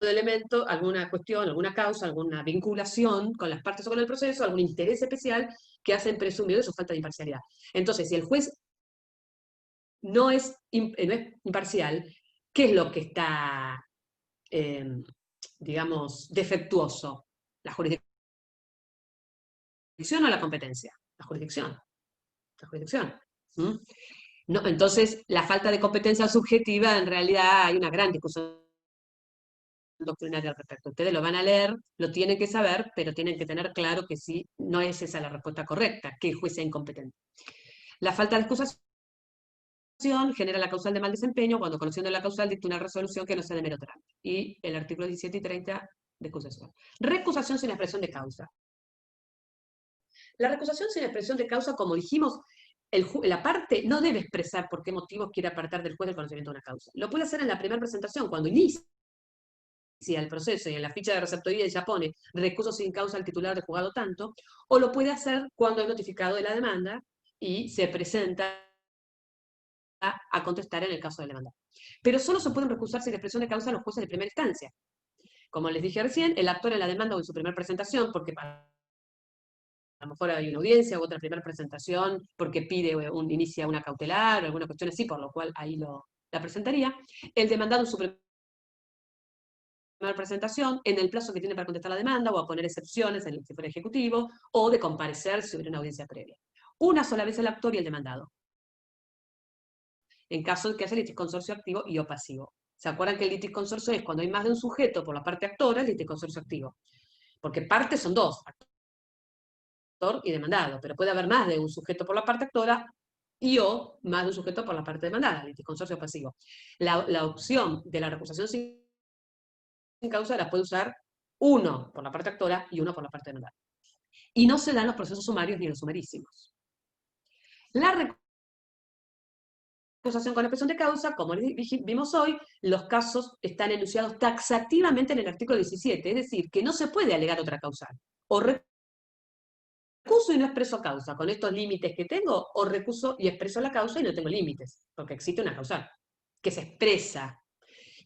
elemento, alguna cuestión, alguna causa, alguna vinculación con las partes o con el proceso, algún interés especial que hacen presumir de su falta de imparcialidad. Entonces, si el juez no es imparcial, ¿qué es lo que está, digamos, defectuoso? ¿La jurisdicción o la competencia? La jurisdicción. La jurisdicción. No, entonces, la falta de competencia subjetiva, en realidad hay una gran discusión doctrinaria al respecto. Ustedes lo van a leer, lo tienen que saber, pero tienen que tener claro que sí, no es esa la respuesta correcta, que el juez sea incompetente. La falta de excusación genera la causal de mal desempeño cuando, conociendo la causal, dicta una resolución que no sea de mero trámite. Y el artículo 17 y 30 de excusación. Recusación sin expresión de causa. La recusación sin expresión de causa, como dijimos, la parte no debe expresar por qué motivos quiere apartar del juez el conocimiento de una causa. Lo puede hacer en la primera presentación, cuando inicia el proceso y en la ficha de receptoría ya pone recuso sin causa al titular de juzgado tanto, o lo puede hacer cuando es notificado de la demanda y se presenta a contestar en el caso del demandado. Pero solo se pueden recusar sin expresión de causa los jueces de primera instancia. Como les dije recién, el actor en la demanda o en su primera presentación, porque a lo mejor hay una audiencia u otra primera presentación, porque inicia una cautelar o alguna cuestión así, por lo cual ahí la presentaría. El demandado en su primera presentación, en el plazo que tiene para contestar la demanda, o a poner excepciones en el que fuera ejecutivo, o de comparecer si hubiera una audiencia previa. Una sola vez el actor y el demandado, en caso de que haya litisconsorcio activo y o pasivo. ¿Se acuerdan que el litisconsorcio es cuando hay más de un sujeto por la parte actora, el litisconsorcio activo? Porque partes son dos, actor y demandado, pero puede haber más de un sujeto por la parte actora y o más de un sujeto por la parte demandada, litisconsorcio pasivo. La opción de la recusación sin causa la puede usar uno por la parte actora y uno por la parte demandada. Y no se dan los procesos sumarios ni los sumarísimos. La recusación con expresión de causa, como vimos hoy, los casos están enunciados taxativamente en el artículo 17, es decir, que no se puede alegar otra causal. O recuso y no expreso causa, con estos límites que tengo, o recuso y expreso la causa y no tengo límites, porque existe una causal que se expresa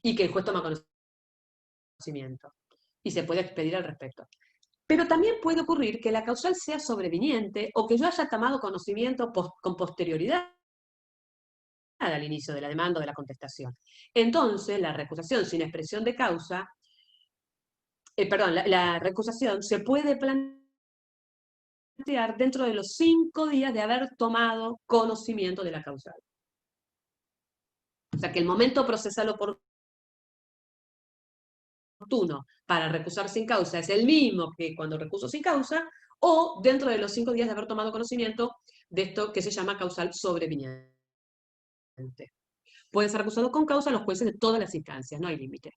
y que el juez toma conocimiento y se puede expedir al respecto. Pero también puede ocurrir que la causal sea sobreviniente o que yo haya tomado conocimiento con posterioridad al inicio de la demanda o de la contestación. Entonces, la recusación sin expresión de causa, la recusación se puede plantear dentro de los 5 días de haber tomado conocimiento de la causal. O sea, que el momento procesal oportuno para recusar sin causa es el mismo que cuando recuso sin causa, o dentro de los 5 días de haber tomado conocimiento de esto que se llama causal sobreviniente. Pueden ser recusados con causa los jueces de todas las instancias, no hay límite.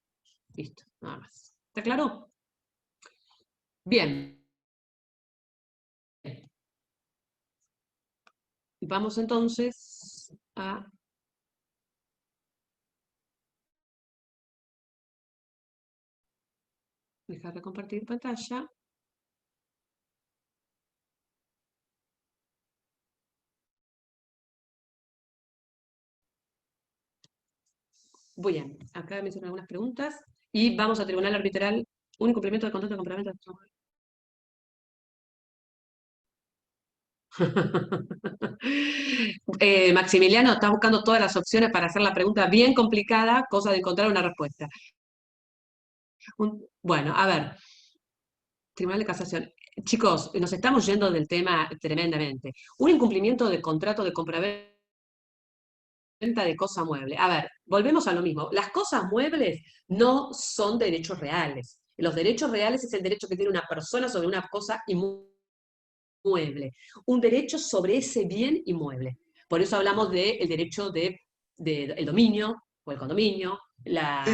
Listo, nada más. ¿Está claro? Bien. Vamos entonces a dejar de compartir pantalla. Bien, acá me hicieron algunas preguntas. Y vamos a tribunal arbitral, un incumplimiento del contrato de compraventa. Maximiliano está buscando todas las opciones para hacer la pregunta bien complicada, cosa de encontrar una respuesta. Bueno, a ver. Tribunal de Casación. Chicos, nos estamos yendo del tema tremendamente. Un incumplimiento del contrato de compraventa de cosa mueble. A ver, volvemos a lo mismo. Las cosas muebles no son derechos reales. Los derechos reales es el derecho que tiene una persona sobre una cosa inmueble. Un derecho sobre ese bien inmueble. Por eso hablamos del derecho del dominio, o el condominio, la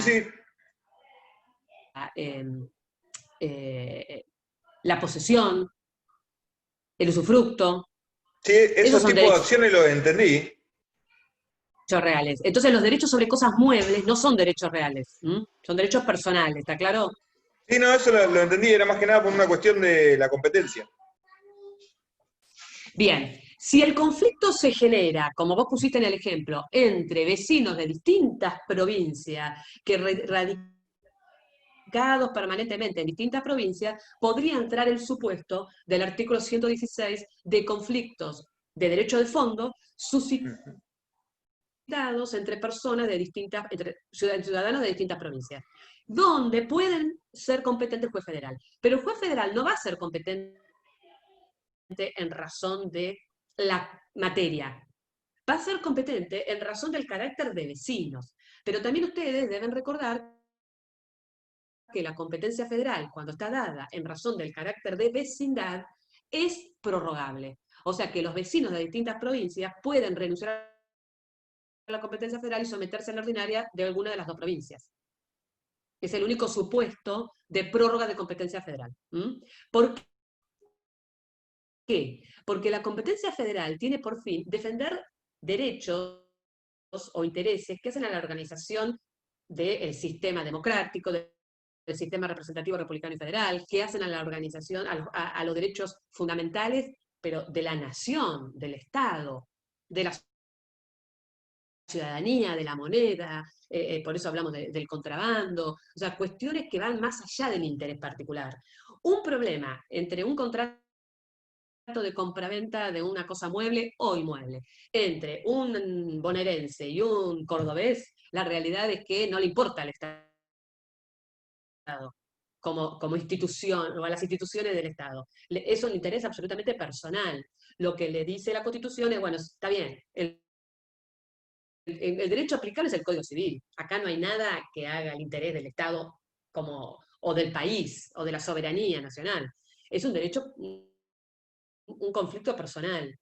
posesión, el usufructo. Sí, esos tipos de acciones los entendí. Derechos reales. Entonces los derechos sobre cosas muebles no son derechos reales, son derechos personales, ¿está claro? Sí, no, eso lo entendí, era más que nada por una cuestión de la competencia. Bien, si el conflicto se genera, como vos pusiste en el ejemplo, entre vecinos de distintas provincias que radicados permanentemente en distintas provincias, podría entrar el supuesto del artículo 116 de conflictos de derecho de fondo suscitados entre personas de distintas, entre ciudadanos de distintas provincias, donde pueden ser competentes el juez federal. Pero el juez federal no va a ser competente en razón de la materia, va a ser competente en razón del carácter de vecinos. Pero también ustedes deben recordar que la competencia federal, cuando está dada en razón del carácter de vecindad, es prorrogable. O sea que los vecinos de distintas provincias pueden renunciar a la competencia federal y someterse a la ordinaria de alguna de las dos provincias. Es el único supuesto de prórroga de competencia federal. ¿Por qué? Porque la competencia federal tiene por fin defender derechos o intereses que hacen a la organización del sistema democrático, del sistema representativo republicano y federal, que hacen a la organización, a los derechos fundamentales, pero de la nación, del Estado, de la ciudadanía, de la moneda, por eso hablamos del contrabando, o sea, cuestiones que van más allá del interés particular. Un problema entre un contrato de compraventa de una cosa mueble o inmueble, entre un bonaerense y un cordobés, la realidad es que no le importa al Estado como institución o a las instituciones del Estado. Es un interés absolutamente personal. Lo que le dice la Constitución es, bueno, está bien, el derecho aplicable es el Código Civil. Acá no hay nada que haga el interés del Estado o del país, o de la soberanía nacional. Es un derecho, un conflicto personal.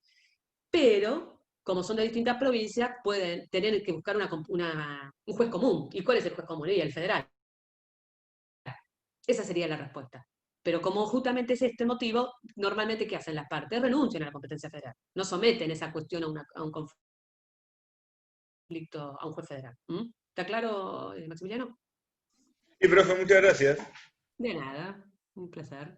Pero, como son de distintas provincias, pueden tener que buscar un juez común. ¿Y cuál es el juez común? Y el federal. Esa sería la respuesta. Pero como justamente es este motivo, normalmente, ¿qué hacen las partes? Renuncian a la competencia federal. No someten esa cuestión a un conflicto, a un juez federal. ¿Está claro, Maximiliano? Sí, profe, muchas gracias. De nada, un placer.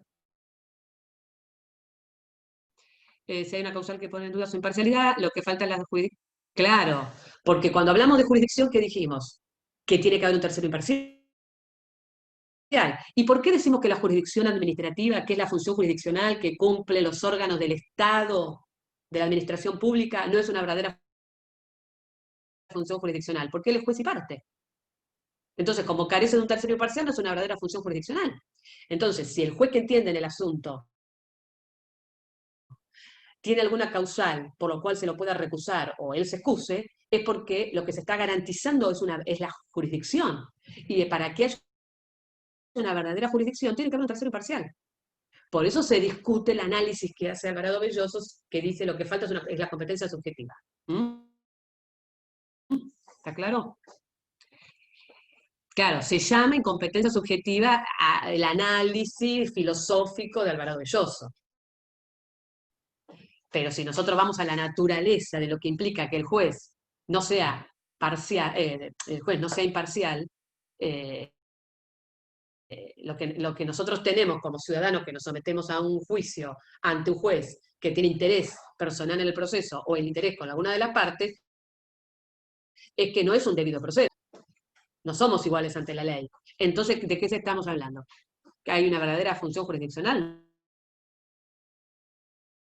Si hay una causal que pone en duda su imparcialidad, lo que falta es la jurisdicción. Claro, porque cuando hablamos de jurisdicción, ¿qué dijimos? Que tiene que haber un tercero imparcial. ¿Y por qué decimos que la jurisdicción administrativa, que es la función jurisdiccional que cumple los órganos del Estado, de la administración pública, no es una verdadera función jurisdiccional? Porque él es juez y parte. Entonces, como carece de un tercero imparcial, no es una verdadera función jurisdiccional. Entonces, si el juez que entiende en el asunto tiene alguna causal por lo cual se lo pueda recusar o él se excuse, es porque lo que se está garantizando es la jurisdicción. Y para que haya una verdadera jurisdicción, tiene que haber un tercero imparcial. Por eso se discute el análisis que hace Alvarado Belloso, que dice lo que falta es la competencia subjetiva. ¿Está claro? Claro, se llama incompetencia subjetiva el análisis filosófico de Alvarado Belloso. Pero si nosotros vamos a la naturaleza de lo que implica que el juez no sea parcial, el juez no sea imparcial, lo que nosotros tenemos como ciudadanos que nos sometemos a un juicio ante un juez que tiene interés personal en el proceso o el interés con alguna de las partes, es que no es un debido proceso. No somos iguales ante la ley. Entonces, ¿de qué estamos hablando? ¿Que hay una verdadera función jurisdiccional?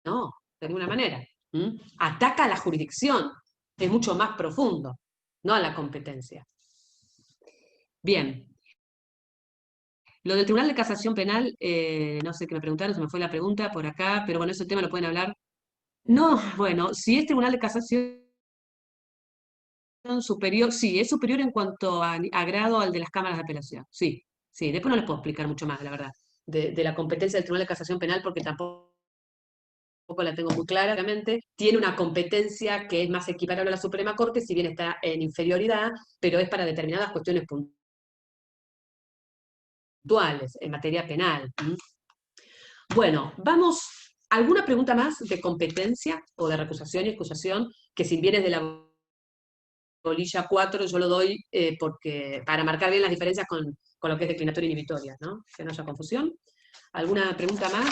No, de ninguna manera. Ataca a la jurisdicción, es mucho más profundo, no a la competencia. Bien. Lo del Tribunal de Casación Penal, no sé qué me preguntaron, se me fue la pregunta por acá, pero bueno, ese tema lo pueden hablar. No, bueno, si es Tribunal de Casación superior, sí, es superior en cuanto a grado al de las cámaras de apelación, sí, sí, después no les puedo explicar mucho más, la verdad, de la competencia del Tribunal de Casación Penal, porque tampoco la tengo muy clara. Obviamente, tiene una competencia que es más equiparable a la Suprema Corte, si bien está en inferioridad, pero es para determinadas cuestiones puntuales, en materia penal. Bueno, vamos, ¿alguna pregunta más de competencia o de recusación y excusación? Que si vienes de la bolilla 4, yo lo doy porque para marcar bien las diferencias con lo que es declinatoria inhibitoria, ¿no? Que no haya confusión. ¿Alguna pregunta más?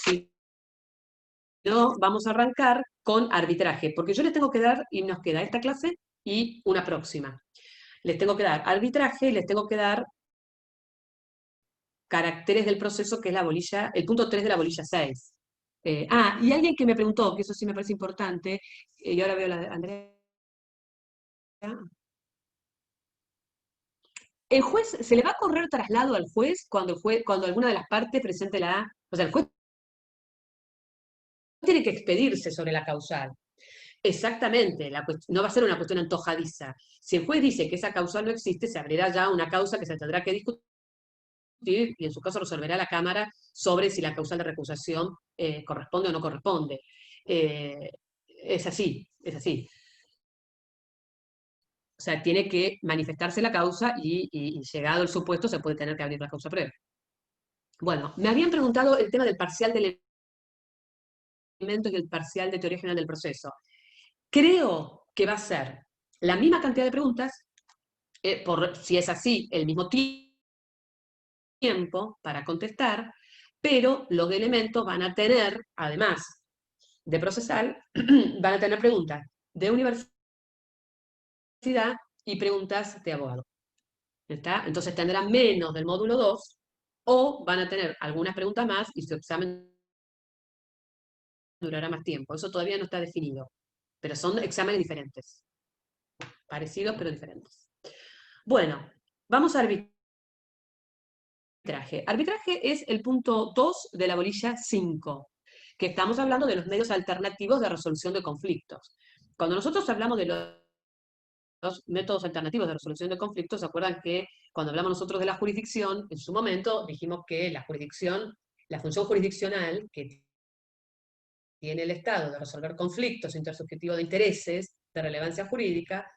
Si no, vamos a arrancar con arbitraje, porque yo les tengo que dar, y nos queda esta clase y una próxima. Les tengo que dar arbitraje y les tengo que dar caracteres del proceso, que es la bolilla, el punto 3 de la bolilla 6. Y alguien que me preguntó, que eso sí me parece importante, y ahora veo la de Andrea. El juez, ¿se le va a correr traslado al juez cuando alguna de las partes presente o sea, el juez tiene que expedirse sobre la causal. Exactamente, no va a ser una cuestión antojadiza. Si el juez dice que esa causal no existe, se abrirá ya una causa que se tendrá que discutir y en su caso resolverá la Cámara sobre si la causal de recusación corresponde o no corresponde. Es así, es así. O sea, tiene que manifestarse la causa y llegado el supuesto se puede tener que abrir la causa previa. Bueno, me habían preguntado el tema del parcial de elementos y el parcial de teoría general del proceso. Creo que va a ser la misma cantidad de preguntas, si es así, el mismo tiempo para contestar, pero los de elementos van a tener, además de procesal, van a tener preguntas de universal y preguntas de abogado. ¿Está? Entonces tendrán menos del módulo 2 o van a tener algunas preguntas más y su examen durará más tiempo. Eso todavía no está definido, pero son exámenes diferentes. Parecidos, pero diferentes. Bueno, vamos a arbitraje. Arbitraje es el punto 2 de la bolilla 5, que estamos hablando de los medios alternativos de resolución de conflictos. Cuando nosotros hablamos de los métodos alternativos de resolución de conflictos, ¿se acuerdan que cuando hablamos nosotros de la jurisdicción, en su momento dijimos que la jurisdicción, la función jurisdiccional que tiene el Estado de resolver conflictos intersubjetivos de intereses de relevancia jurídica,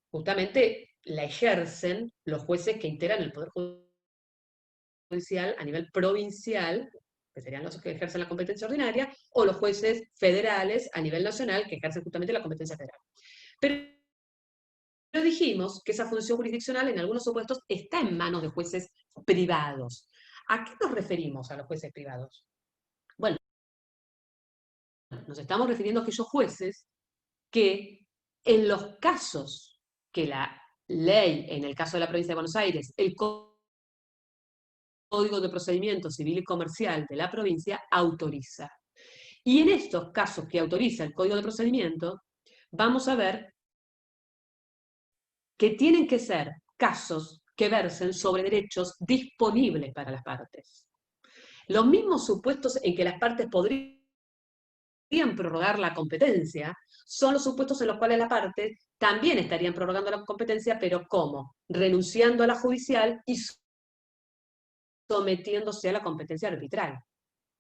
justamente la ejercen los jueces que integran el Poder Judicial a nivel provincial, que serían los que ejercen la competencia ordinaria, o los jueces federales a nivel nacional, que ejercen justamente la competencia federal. Pero dijimos que esa función jurisdiccional en algunos supuestos está en manos de jueces privados. ¿A qué nos referimos a los jueces privados? Bueno, nos estamos refiriendo a aquellos jueces que en los casos que la ley, en el caso de la provincia de Buenos Aires, el Código de Procedimiento Civil y Comercial de la provincia autoriza. Y en estos casos que autoriza el Código de Procedimiento, vamos a ver que tienen que ser casos que versen sobre derechos disponibles para las partes. Los mismos supuestos en que las partes podrían prorrogar la competencia son los supuestos en los cuales las partes también estarían prorrogando la competencia, pero ¿cómo? Renunciando a la judicial y sometiéndose a la competencia arbitral,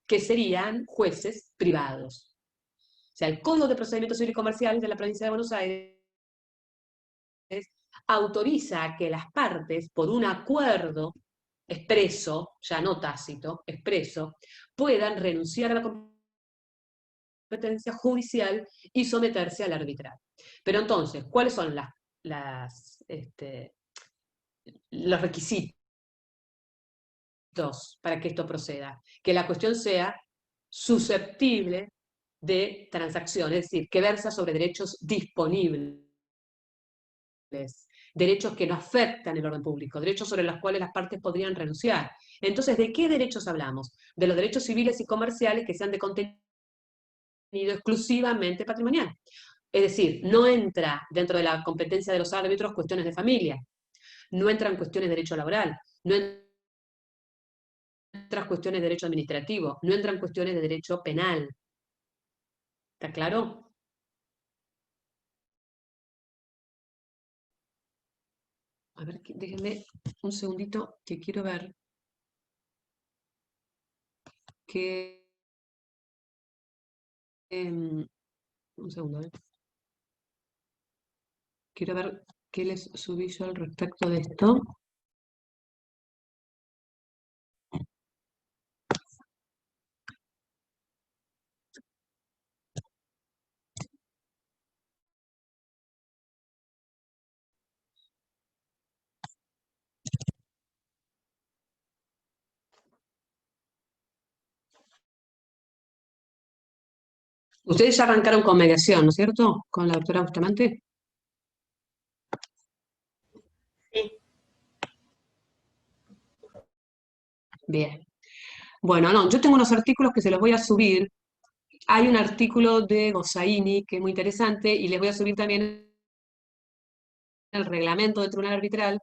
que serían jueces privados. O sea, el Código de Procedimiento Civil y Comercial de la provincia de Buenos Aires autoriza a que las partes, por un acuerdo expreso, ya no tácito, expreso, puedan renunciar a la competencia judicial y someterse al arbitral. Pero entonces, ¿cuáles son los requisitos para que esto proceda? Que la cuestión sea susceptible de transacción, es decir, que versa sobre derechos disponibles, derechos que no afectan el orden público, derechos sobre los cuales las partes podrían renunciar. Entonces, ¿de qué derechos hablamos? De los derechos civiles y comerciales que sean de contenido exclusivamente patrimonial. Es decir, no entra dentro de la competencia de los árbitros cuestiones de familia, no entran cuestiones de derecho laboral, no entran cuestiones de derecho administrativo, no entran cuestiones de derecho penal. ¿Está claro? A ver, déjenme un segundito que quiero ver que... un segundo, quiero ver qué les subí yo al respecto de esto. Ustedes ya arrancaron con mediación, ¿no es cierto? Con la doctora Bustamante. Sí. Bien. Bueno, no, yo tengo unos artículos que se los voy a subir. Hay un artículo de Gossaini que es muy interesante y les voy a subir también el reglamento del Tribunal Arbitral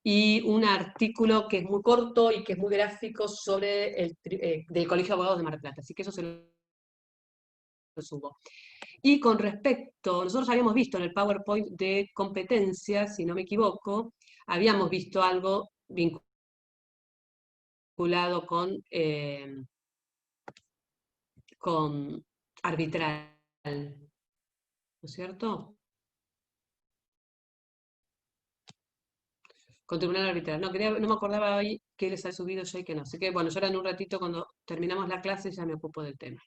y un artículo que es muy corto y que es muy gráfico sobre del Colegio de Abogados de Mar del Plata. Así que eso se lo subo. Y con respecto, nosotros habíamos visto en el PowerPoint de competencias, si no me equivoco, habíamos visto algo vinculado con arbitral, ¿no es cierto? Con tribunal arbitral. No, no me acordaba hoy qué les ha subido yo y qué no. Así que bueno, yo ahora en un ratito cuando terminamos la clase ya me ocupo del tema.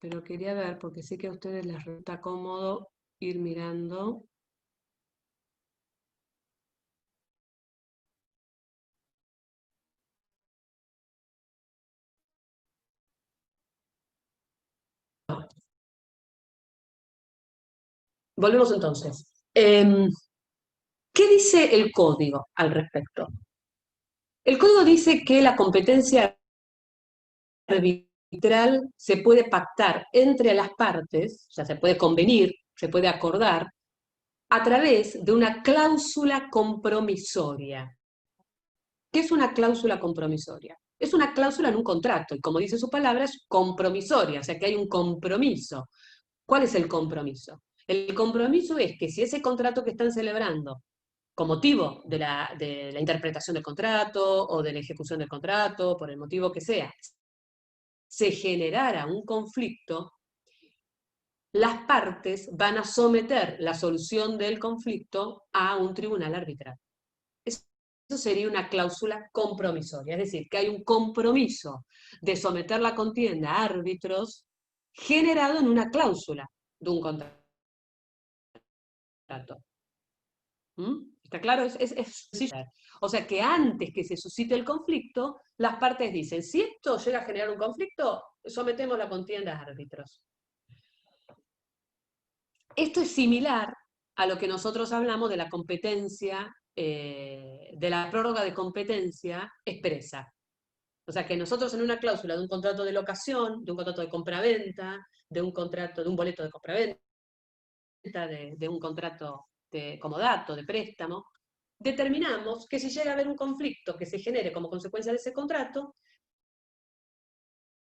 Pero quería ver, porque sé que a ustedes les resulta cómodo ir mirando. volvemos entonces. ¿Qué dice el código al respecto? El código dice que la competencia arbitral se puede pactar entre las partes, o sea, se puede convenir, se puede acordar, a través de una cláusula compromisoria. ¿Qué es una cláusula compromisoria? Es una cláusula en un contrato, y como dice su palabra, es compromisoria, o sea que hay un compromiso. ¿Cuál es el compromiso? El compromiso es que si ese contrato que están celebrando, con motivo de la interpretación del contrato o de la ejecución del contrato, por el motivo que sea, se generara un conflicto, las partes van a someter la solución del conflicto a un tribunal arbitral. Eso sería una cláusula compromisoria, es decir, que hay un compromiso de someter la contienda a árbitros generado en una cláusula de un contrato. ¿Está claro? Es o sea que antes que se suscite el conflicto, las partes dicen, si esto llega a generar un conflicto, sometemos la contienda a árbitros. Esto es similar a lo que nosotros hablamos de la competencia, de la prórroga de competencia expresa. O sea que nosotros en una cláusula de un contrato de locación, de un contrato de compraventa, de un contrato, de un boleto de compraventa, de un contrato de comodato, de préstamo, determinamos que si llega a haber un conflicto que se genere como consecuencia de ese contrato,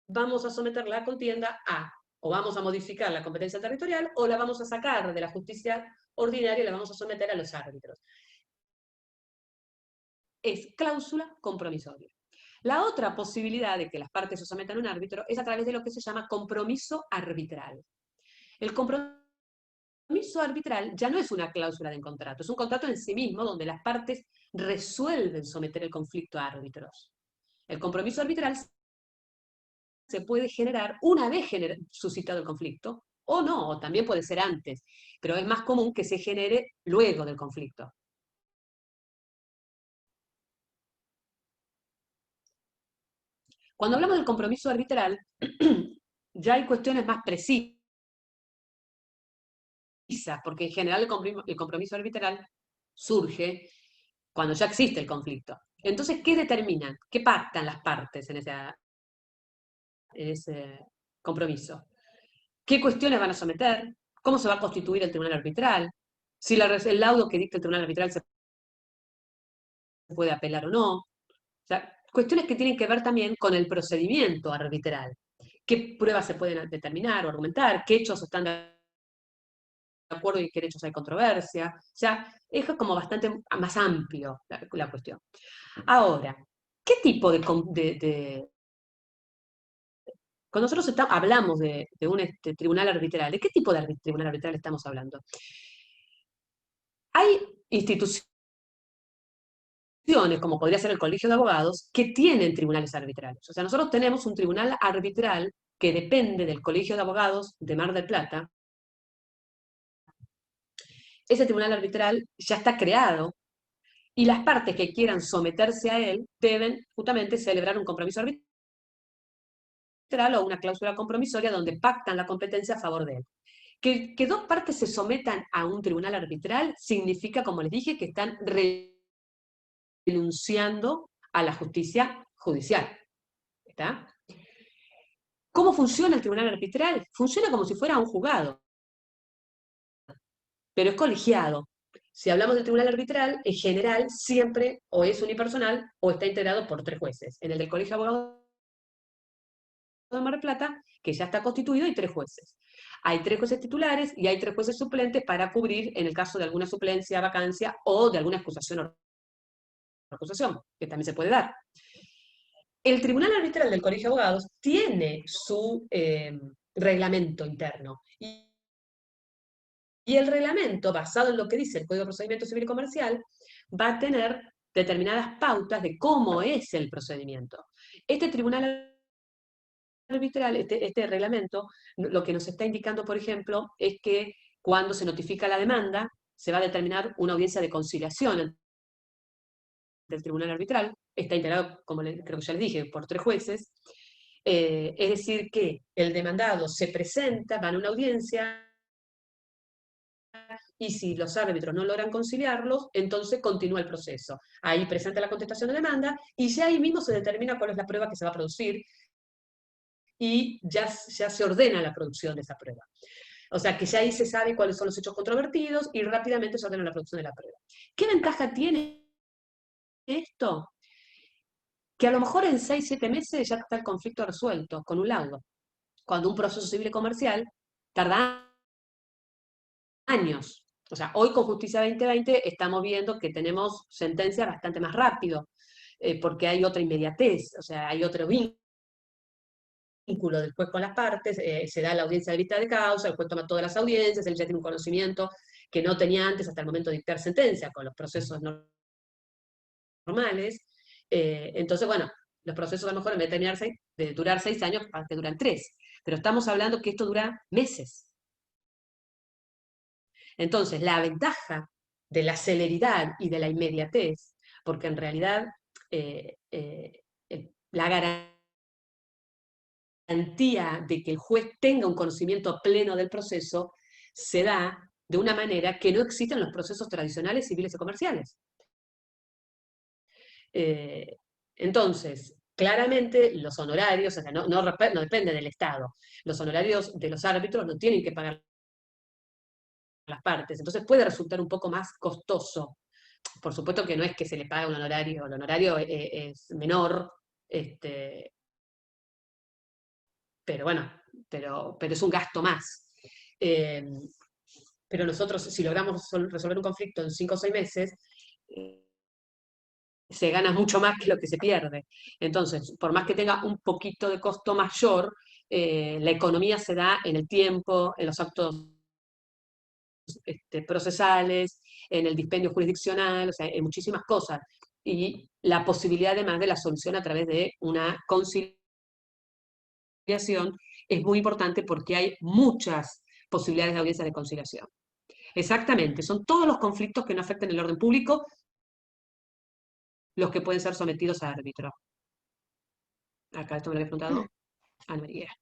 vamos a someter la contienda a, o vamos a modificar la competencia territorial, o la vamos a sacar de la justicia ordinaria y la vamos a someter a los árbitros. Es cláusula compromisoria. La otra posibilidad de que las partes se sometan a un árbitro es a través de lo que se llama compromiso arbitral. El compromiso arbitral ya no es una cláusula de contrato, es un contrato en sí mismo donde las partes resuelven someter el conflicto a árbitros. El compromiso arbitral se puede generar una vez suscitado el conflicto, o no, o también puede ser antes, pero es más común que se genere luego del conflicto. Cuando hablamos del compromiso arbitral, ya hay cuestiones más precisas, porque en general el compromiso arbitral surge cuando ya existe el conflicto. Entonces, ¿qué determinan? ¿Qué pactan las partes en ese compromiso? ¿Qué cuestiones van a someter? ¿Cómo se va a constituir el tribunal arbitral? Si el laudo que dicta el tribunal arbitral se puede apelar o no. O sea, cuestiones que tienen que ver también con el procedimiento arbitral. ¿Qué pruebas se pueden determinar o argumentar? ¿Qué hechos están de acuerdo y qué hechos hay controversia? O sea, es como bastante más amplio la cuestión. Ahora, ¿qué tipo cuando nosotros hablamos de un tribunal arbitral, ¿de qué tipo de tribunal arbitral estamos hablando? Hay instituciones, como podría ser el Colegio de Abogados, que tienen tribunales arbitrales. O sea, nosotros tenemos un tribunal arbitral que depende del Colegio de Abogados de Mar del Plata. Ese tribunal arbitral ya está creado y las partes que quieran someterse a él deben justamente celebrar un compromiso arbitral o una cláusula compromisoria donde pactan la competencia a favor de él. Que dos partes se sometan a un tribunal arbitral significa, como les dije, que están renunciando a la justicia judicial. ¿Está? ¿Cómo funciona el tribunal arbitral? Funciona como si fuera un juzgado, pero es colegiado. Si hablamos del tribunal arbitral, en general siempre o es unipersonal o está integrado por 3 jueces. En el del Colegio de Abogados de Mar del Plata, que ya está constituido, hay 3 jueces. Hay 3 jueces titulares y hay 3 jueces suplentes para cubrir en el caso de alguna suplencia, vacancia o de alguna acusación o recusación, que también se puede dar. El Tribunal Arbitral del Colegio de Abogados tiene su reglamento interno. Y el reglamento, basado en lo que dice el Código de Procedimiento Civil y Comercial, va a tener determinadas pautas de cómo es el procedimiento. Este Tribunal Arbitral, este reglamento, lo que nos está indicando, por ejemplo, es que cuando se notifica la demanda, se va a determinar una audiencia de conciliación del Tribunal Arbitral. Está integrado, como creo que ya les dije, por 3 jueces. Es decir, que el demandado se presenta, va a una audiencia, y si los árbitros no logran conciliarlos, entonces continúa el proceso. Ahí presenta la contestación de demanda, y ya ahí mismo se determina cuál es la prueba que se va a producir, y ya se ordena la producción de esa prueba. O sea, que ya ahí se sabe cuáles son los hechos controvertidos, y rápidamente se ordena la producción de la prueba. ¿Qué ventaja tiene esto? Que a lo mejor en 6, 7 meses ya está el conflicto resuelto, con un laudo. Cuando un proceso civil y comercial tarda años. O sea, hoy con Justicia 2020 estamos viendo que tenemos sentencias bastante más rápido, porque hay otra inmediatez, o sea, hay otro vínculo del juez con las partes, se da la audiencia de vista de causa, el juez toma todas las audiencias, él ya tiene un conocimiento que no tenía antes hasta el momento de dictar sentencia, con los procesos normales. Entonces, bueno, los procesos a lo mejor en vez de durar 6 años, que duran 3. Pero estamos hablando que esto dura meses. Entonces, la ventaja de la celeridad y de la inmediatez, porque en realidad la garantía de que el juez tenga un conocimiento pleno del proceso se da de una manera que no existe en los procesos tradicionales, civiles y comerciales. Entonces, claramente los honorarios, o sea, no depende del Estado, los honorarios de los árbitros no tienen que pagar las partes, entonces puede resultar un poco más costoso. Por supuesto que no es que se le paga un honorario, el honorario es menor, pero bueno, pero es un gasto más. Pero nosotros, si logramos resolver un conflicto en 5 o 6 meses, se gana mucho más que lo que se pierde. Entonces, por más que tenga un poquito de costo mayor, la economía se da en el tiempo, en los actos procesales, en el dispendio jurisdiccional, o sea, en muchísimas cosas. Y la posibilidad además de la solución a través de una conciliación es muy importante, porque hay muchas posibilidades de audiencias de conciliación. Exactamente, son todos los conflictos que no afecten el orden público los que pueden ser sometidos a árbitro. Acá esto me lo había preguntado Ana María.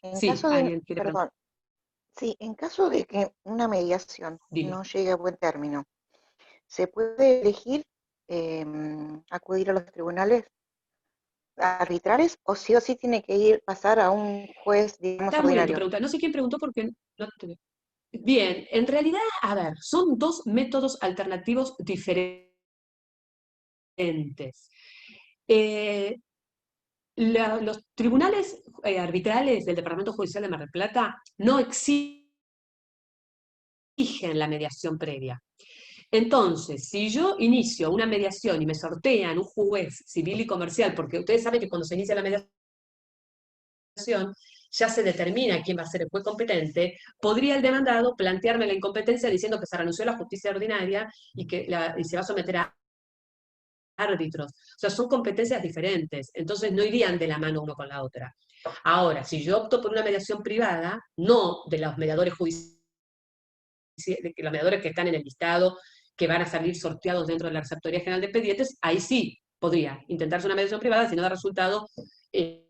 En Sí, caso de, alguien quiere preguntar. perdón, sí, en caso de que una mediación Dime. no llegue a buen término, ¿se puede elegir acudir a los tribunales arbitrales o sí tiene que pasar a un juez, digamos, Está muy bien tu ordinario? pregunta. No sé quién preguntó porque no te... Bien, en realidad, a ver, son 2 métodos alternativos diferentes. Los tribunales arbitrales del Departamento Judicial de Mar del Plata no exigen la mediación previa. Entonces, si yo inicio una mediación y me sortean un juez civil y comercial, porque ustedes saben que cuando se inicia la mediación ya se determina quién va a ser el juez competente, podría el demandado plantearme la incompetencia diciendo que se renunció a la justicia ordinaria y que se va a someter a árbitros. O sea, son competencias diferentes, entonces no irían de la mano uno con la otra. Ahora, si yo opto por una mediación privada, no de los mediadores judiciales, de los mediadores que están en el listado, que van a salir sorteados dentro de la Receptoría General de Expedientes, ahí sí podría intentarse una mediación privada, si no da resultado, y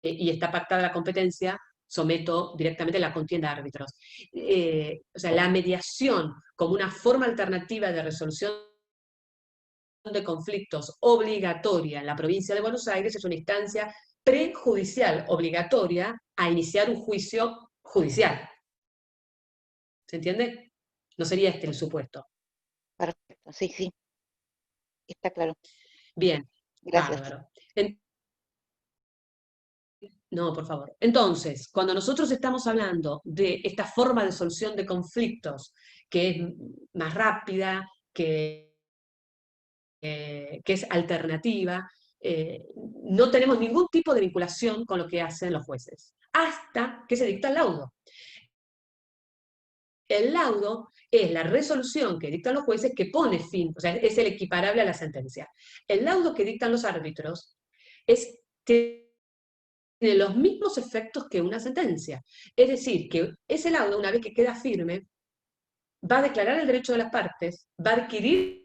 está pactada la competencia, someto directamente la contienda a árbitros. O sea, la mediación como una forma alternativa de resolución de conflictos obligatoria en la provincia de Buenos Aires es una instancia prejudicial obligatoria a iniciar un juicio judicial. ¿Se entiende? No sería este el supuesto. Perfecto, sí, está claro. Bien, Gracias. bárbaro. No, por favor. Entonces, cuando nosotros estamos hablando de esta forma de solución de conflictos, que es más rápida, que es alternativa, no tenemos ningún tipo de vinculación con lo que hacen los jueces, hasta que se dicta el laudo. El laudo es la resolución que dictan los jueces que pone fin, o sea, es el equiparable a la sentencia. El laudo que dictan los árbitros tiene los mismos efectos que una sentencia. Es decir, que ese laudo, una vez que queda firme, va a declarar el derecho de las partes, va a adquirir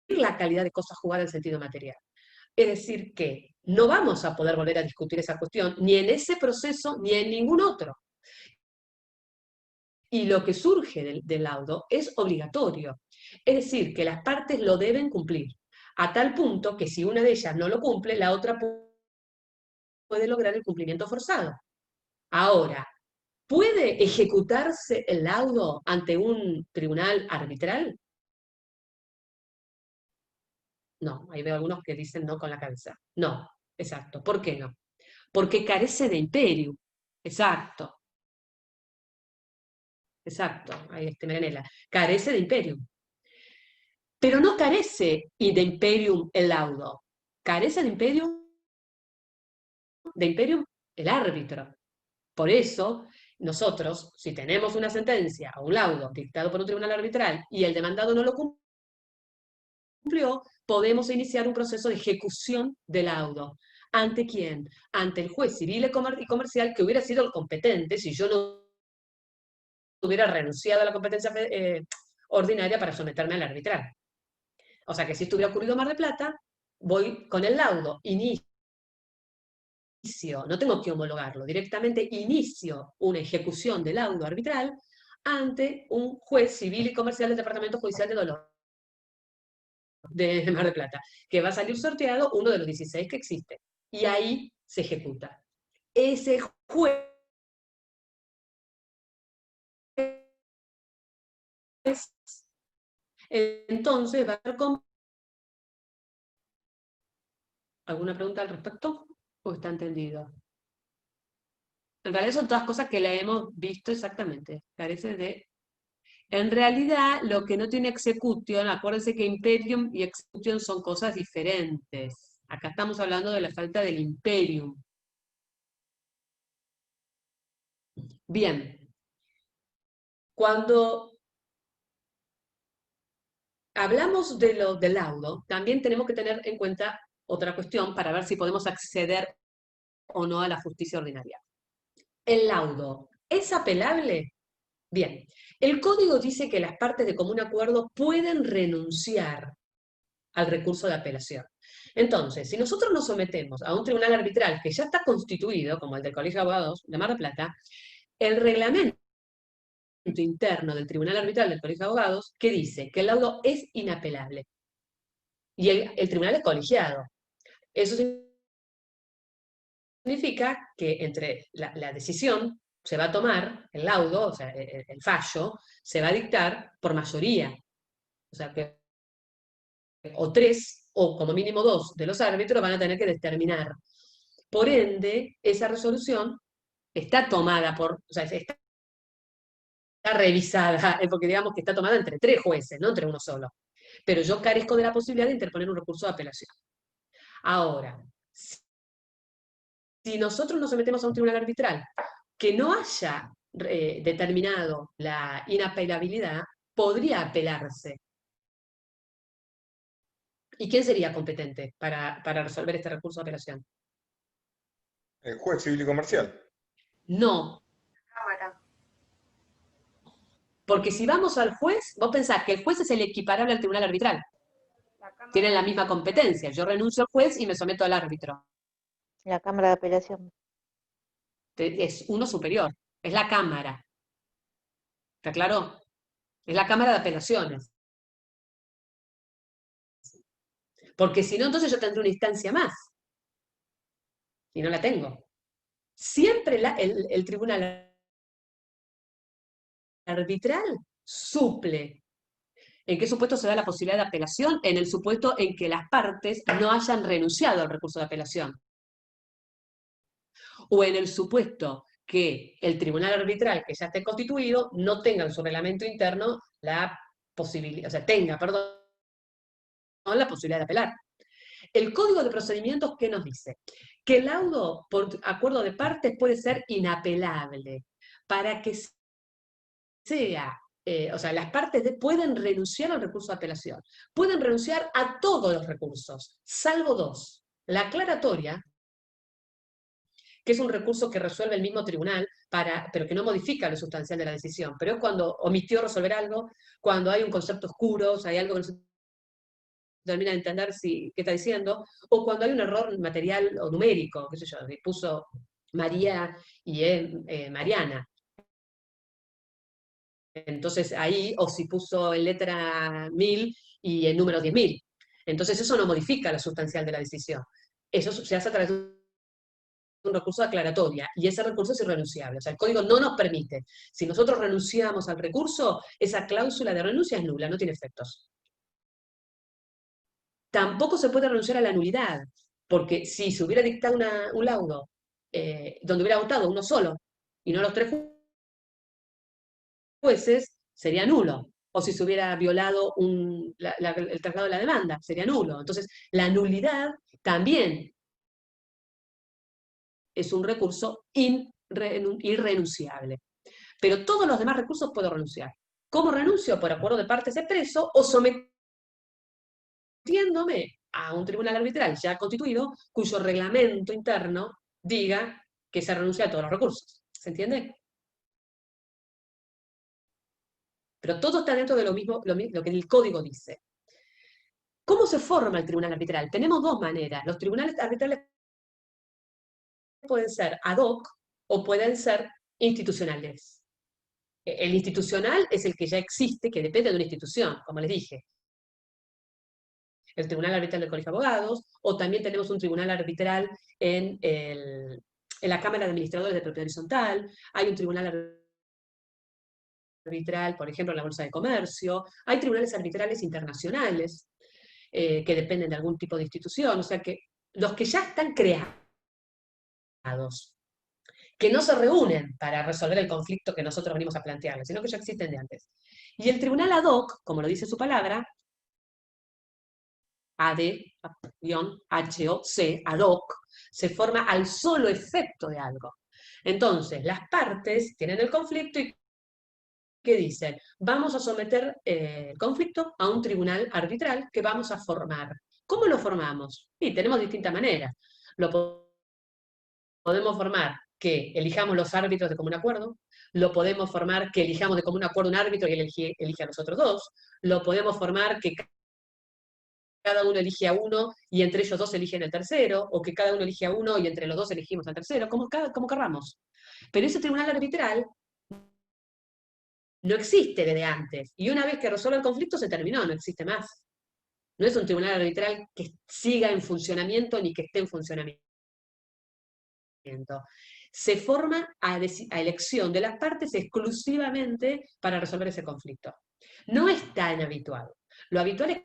la calidad de cosa jugada en sentido material. Es decir, que no vamos a poder volver a discutir esa cuestión, ni en ese proceso, ni en ningún otro. Y lo que surge del laudo es obligatorio. Es decir, que las partes lo deben cumplir, a tal punto que si una de ellas no lo cumple, la otra puede lograr el cumplimiento forzado. Ahora, ¿puede ejecutarse el laudo ante un tribunal arbitral? No, ahí veo algunos que dicen no con la cabeza. No, exacto. ¿Por qué no? Porque carece de imperium. Exacto. Exacto. Ahí Merenela. Carece de imperium. Pero no carece de imperium el laudo. Carece de imperium el árbitro. Por eso, nosotros, si tenemos una sentencia o un laudo dictado por un tribunal arbitral y el demandado no lo cumplió, podemos iniciar un proceso de ejecución del laudo. ¿Ante quién? Ante el juez civil y comercial, que hubiera sido el competente si yo no hubiera renunciado a la competencia ordinaria para someterme al arbitral. O sea que si esto hubiera ocurrido en Mar del Plata, voy con el laudo, inicio, no tengo que homologarlo, directamente inicio una ejecución del laudo arbitral ante un juez civil y comercial del Departamento Judicial de Dolor de Mar del Plata, que va a salir sorteado uno de los 16 que existe. Y ahí se ejecuta. Ese juez entonces va a ver con... ¿Alguna pregunta al respecto? ¿O está entendido? En realidad son todas cosas que la hemos visto exactamente. Carece de... En realidad, lo que no tiene execution, acuérdense que imperium y execution son cosas diferentes. Acá estamos hablando de la falta del imperium. Bien. Cuando hablamos del laudo, también tenemos que tener en cuenta otra cuestión para ver si podemos acceder o no a la justicia ordinaria. ¿El laudo es apelable? Bien, el código dice que las partes de común acuerdo pueden renunciar al recurso de apelación. Entonces, si nosotros nos sometemos a un tribunal arbitral que ya está constituido, como el del Colegio de Abogados de Mar del Plata, el reglamento interno del tribunal arbitral del Colegio de Abogados, que dice que el laudo es inapelable. Y el tribunal es colegiado. Eso significa que entre la decisión se va a tomar, el laudo, o sea, el fallo, se va a dictar por mayoría. O sea, que o 3, o como mínimo 2 de los árbitros van a tener que determinar. Por ende, esa resolución está tomada por, o sea, está revisada, porque digamos que está tomada entre 3 jueces, no entre uno solo. Pero yo carezco de la posibilidad de interponer un recurso de apelación. Ahora, si nosotros nos sometemos a un tribunal arbitral que no haya determinado la inapelabilidad, podría apelarse. ¿Y quién sería competente para resolver este recurso de apelación? El juez civil y comercial. No. Cámara. Porque si vamos al juez, vos pensás que el juez es el equiparable al tribunal arbitral. Tienen la misma competencia. Yo renuncio al juez y me someto al árbitro. La Cámara de Apelación. Es uno superior. Es la Cámara. ¿Está claro? Es la Cámara de Apelaciones. Porque si no, entonces yo tendré una instancia más. Y no la tengo. Siempre el tribunal arbitral suple. ¿En qué supuesto se da la posibilidad de apelación? En el supuesto en que las partes no hayan renunciado al recurso de apelación. O en el supuesto que el tribunal arbitral que ya esté constituido no tenga en su reglamento interno la posibilidad, o sea, tenga, perdón, la posibilidad de apelar. El Código de Procedimientos, ¿qué nos dice? Que el laudo por acuerdo de partes puede ser inapelable. Para que sea, o sea, las partes pueden renunciar al recurso de apelación. Pueden renunciar a todos los recursos, salvo 2. La aclaratoria, que es un recurso que resuelve el mismo tribunal, pero que no modifica lo sustancial de la decisión. Pero es cuando omitió resolver algo, cuando hay un concepto oscuro, o sea, hay algo que no se termina de entender qué está diciendo, o cuando hay un error material o numérico, qué sé yo, que puso María y Mariana. Entonces ahí, o si puso en letra 1000 y en número 10.000. Entonces eso no modifica lo sustancial de la decisión. Eso se hace a través de un recurso de aclaratoria, y ese recurso es irrenunciable. O sea, el código no nos permite. Si nosotros renunciamos al recurso, esa cláusula de renuncia es nula, no tiene efectos. Tampoco se puede renunciar a la nulidad, porque si se hubiera dictado un laudo donde hubiera votado uno solo, y no los 3 jueces, sería nulo. O si se hubiera violado el traslado de la demanda, sería nulo. Entonces, la nulidad también es un recurso irrenunciable. Pero todos los demás recursos puedo renunciar. ¿Cómo renuncio? Por acuerdo de partes expreso o sometiéndome a un tribunal arbitral ya constituido, cuyo reglamento interno diga que se renuncia a todos los recursos. ¿Se entiende? Pero todo está dentro de lo mismo, lo que el código dice. ¿Cómo se forma el tribunal arbitral? Tenemos 2 maneras. Los tribunales arbitrales pueden ser ad hoc o pueden ser institucionales. El institucional es el que ya existe, que depende de una institución, como les dije. El Tribunal Arbitral del Colegio de Abogados, o también tenemos un tribunal arbitral en la Cámara de Administradores de Propiedad Horizontal, hay un tribunal arbitral, por ejemplo, en la Bolsa de Comercio, hay tribunales arbitrales internacionales que dependen de algún tipo de institución, o sea que los que ya están creados, que no se reúnen para resolver el conflicto que nosotros venimos a plantearles, sino que ya existen de antes. Y el tribunal ad hoc, como lo dice su palabra, AD-HOC, ad hoc, se forma al solo efecto de algo. Entonces, las partes tienen el conflicto y ¿qué dicen? Vamos a someter el conflicto a un tribunal arbitral que vamos a formar. ¿Cómo lo formamos? Y tenemos distintas maneras. Lo podemos formar que elijamos los árbitros de común acuerdo, lo podemos formar que elijamos de común acuerdo un árbitro y él elige a los otros 2, lo podemos formar que cada uno elige a uno y entre ellos 2 eligen el tercero, o que cada uno elige a uno y entre los 2 elegimos al tercero, como querramos. Pero ese tribunal arbitral no existe desde antes, y una vez que resuelve el conflicto se terminó, no existe más. No es un tribunal arbitral que siga en funcionamiento ni que esté en funcionamiento. Se forma a elección de las partes exclusivamente para resolver ese conflicto. No es tan habitual. Lo habitual es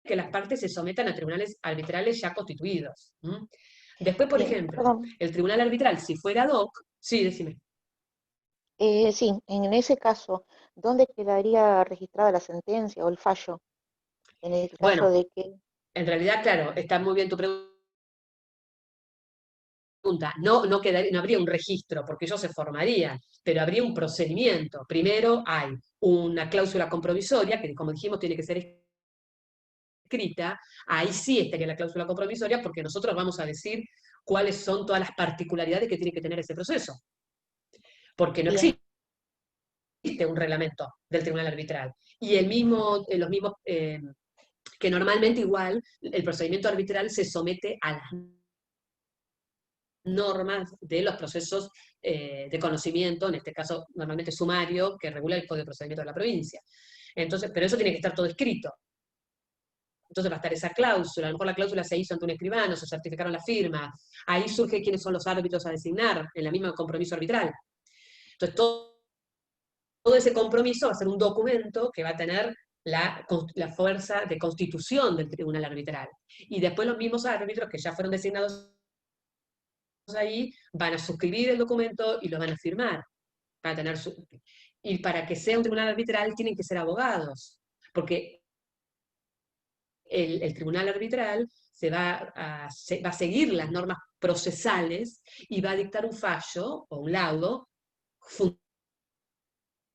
que las partes se sometan a tribunales arbitrales ya constituidos. Después, por ejemplo, perdón. el tribunal arbitral, si fuera ad hoc, sí, decime. Sí, en ese caso, ¿dónde quedaría registrada la sentencia o el fallo? En el caso Bueno, de que... en realidad, claro, está muy bien tu pregunta. No habría un registro, porque ellos se formarían, pero habría un procedimiento. Primero hay una cláusula compromisoria, que como dijimos tiene que ser escrita, ahí sí estaría la cláusula compromisoria, porque nosotros vamos a decir cuáles son todas las particularidades que tiene que tener ese proceso. Porque no Bien. existe un reglamento del tribunal arbitral. Y los mismos, que normalmente igual, el procedimiento arbitral se somete a las normas de los procesos de conocimiento, en este caso normalmente sumario, que regula el Código de Procedimiento de la provincia. Entonces, pero eso tiene que estar todo escrito. Entonces va a estar esa cláusula, a lo mejor la cláusula se hizo ante un escribano, se certificaron las firmas, ahí surge quiénes son los árbitros a designar, en la misma compromiso arbitral. Entonces todo ese compromiso va a ser un documento que va a tener la fuerza de constitución del tribunal arbitral. Y después los mismos árbitros que ya fueron designados ahí van a suscribir el documento y lo van a firmar. Y para que sea un tribunal arbitral tienen que ser abogados, porque el tribunal arbitral va a seguir las normas procesales y va a dictar un fallo o un laudo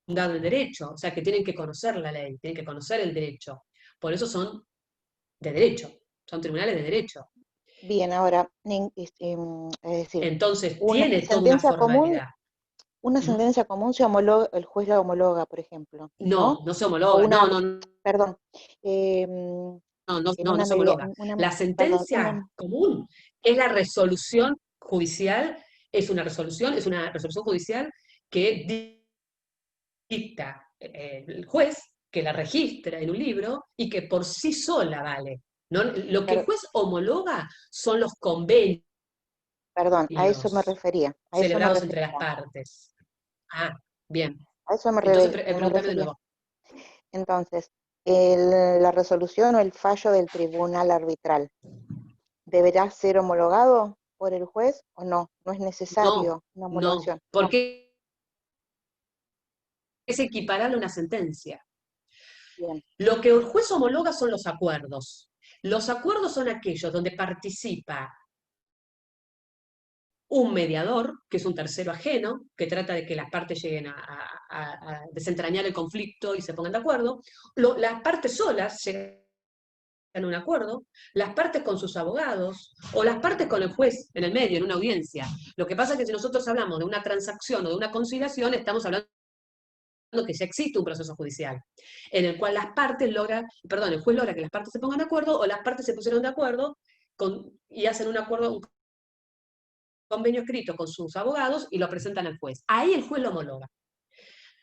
fundado en derecho, o sea que tienen que conocer la ley, tienen que conocer el derecho. Por eso son de derecho, son tribunales de derecho. Bien, ahora, es decir, Entonces una tiene toda una sentencia común, formalidad. una sentencia común se homologa, el juez la homologa, por ejemplo. No, no se homologa, Perdón. No se homologa. La sentencia común es la resolución judicial, es una resolución judicial que dicta el juez, que la registra en un libro y que por sí sola vale. ¿No? Lo que el juez homologa son los convenios Perdón, a eso me refería. celebrados entre las partes. Ah, bien. A eso me Entonces, me pregúntame de refería. nuevo. Entonces, la resolución o el fallo del tribunal arbitral, ¿deberá ser homologado por el juez o no? No es necesario una homologación. No, porque es equiparable a una sentencia. Bien. Lo que el juez homologa son los acuerdos. Los acuerdos son aquellos donde participa un mediador, que es un tercero ajeno, que trata de que las partes lleguen a desentrañar el conflicto y se pongan de acuerdo. Las partes solas llegan a un acuerdo, las partes con sus abogados, o las partes con el juez en el medio, en una audiencia. Lo que pasa es que si nosotros hablamos de una transacción o de una conciliación, estamos hablando que ya existe un proceso judicial, en el cual el juez logra que las partes se pongan de acuerdo, o las partes se pusieron de acuerdo y hacen un acuerdo, un convenio escrito con sus abogados y lo presentan al juez. Ahí el juez lo homologa.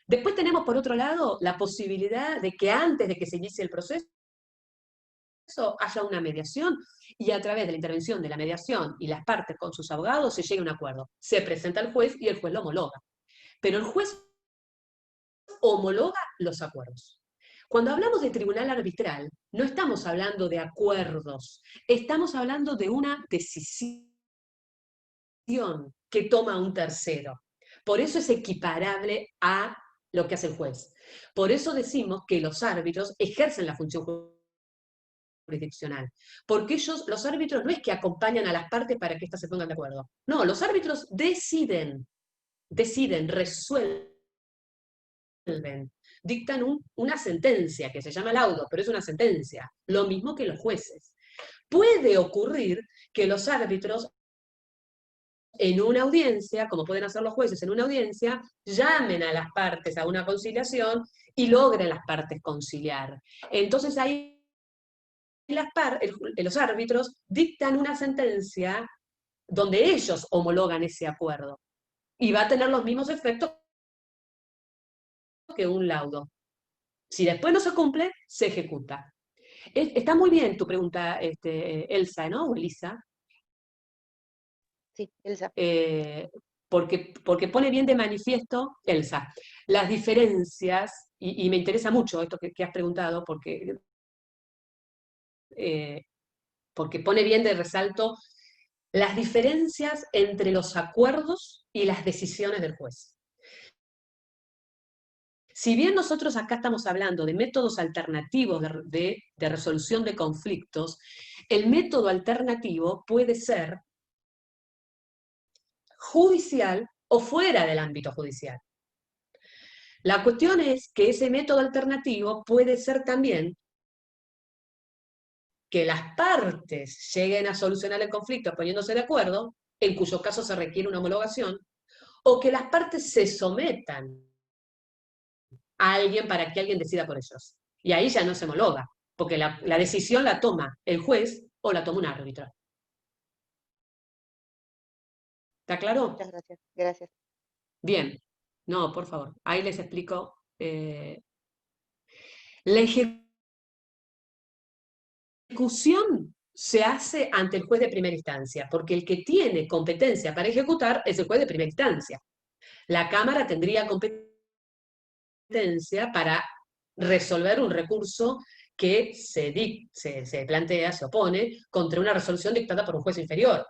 Después tenemos, por otro lado, la posibilidad de que antes de que se inicie el proceso haya una mediación y a través de la intervención de la mediación y las partes con sus abogados se llegue a un acuerdo. Se presenta al juez y el juez lo homologa. Pero el juez homologa los acuerdos. Cuando hablamos de tribunal arbitral, no estamos hablando de acuerdos, estamos hablando de una decisión que toma un tercero. Por eso es equiparable a lo que hace el juez. Por eso decimos que los árbitros ejercen la función jurisdiccional. Porque los árbitros, no es que acompañan a las partes para que éstas se pongan de acuerdo. No, los árbitros deciden, resuelven, dictan una sentencia que se llama laudo, pero es una sentencia, lo mismo que los jueces. Puede ocurrir que los árbitros en una audiencia, como pueden hacer los jueces en una audiencia, llamen a las partes a una conciliación y logren las partes conciliar. Entonces ahí los árbitros dictan una sentencia donde ellos homologan ese acuerdo. Y va a tener los mismos efectos que un laudo. Si después no se cumple, se ejecuta. Está muy bien tu pregunta, Elsa, ¿no? O Elisa. Sí, Elsa. Porque pone bien de manifiesto, Elsa, las diferencias, y me interesa mucho esto que has preguntado, porque pone bien de resalto las diferencias entre los acuerdos y las decisiones del juez. Si bien nosotros acá estamos hablando de métodos alternativos de resolución de conflictos, el método alternativo puede ser judicial o fuera del ámbito judicial. La cuestión es que ese método alternativo puede ser también que las partes lleguen a solucionar el conflicto poniéndose de acuerdo, en cuyo caso se requiere una homologación, o que las partes se sometan a alguien para que alguien decida por ellos. Y ahí ya no se homologa, porque la decisión la toma el juez o la toma un árbitro. ¿Está claro? Muchas gracias. Gracias. Bien. No, por favor. Ahí les explico. La ejecución se hace ante el juez de primera instancia, porque el que tiene competencia para ejecutar es el juez de primera instancia. La Cámara tendría competencia para resolver un recurso que se plantea, se opone, contra una resolución dictada por un juez inferior.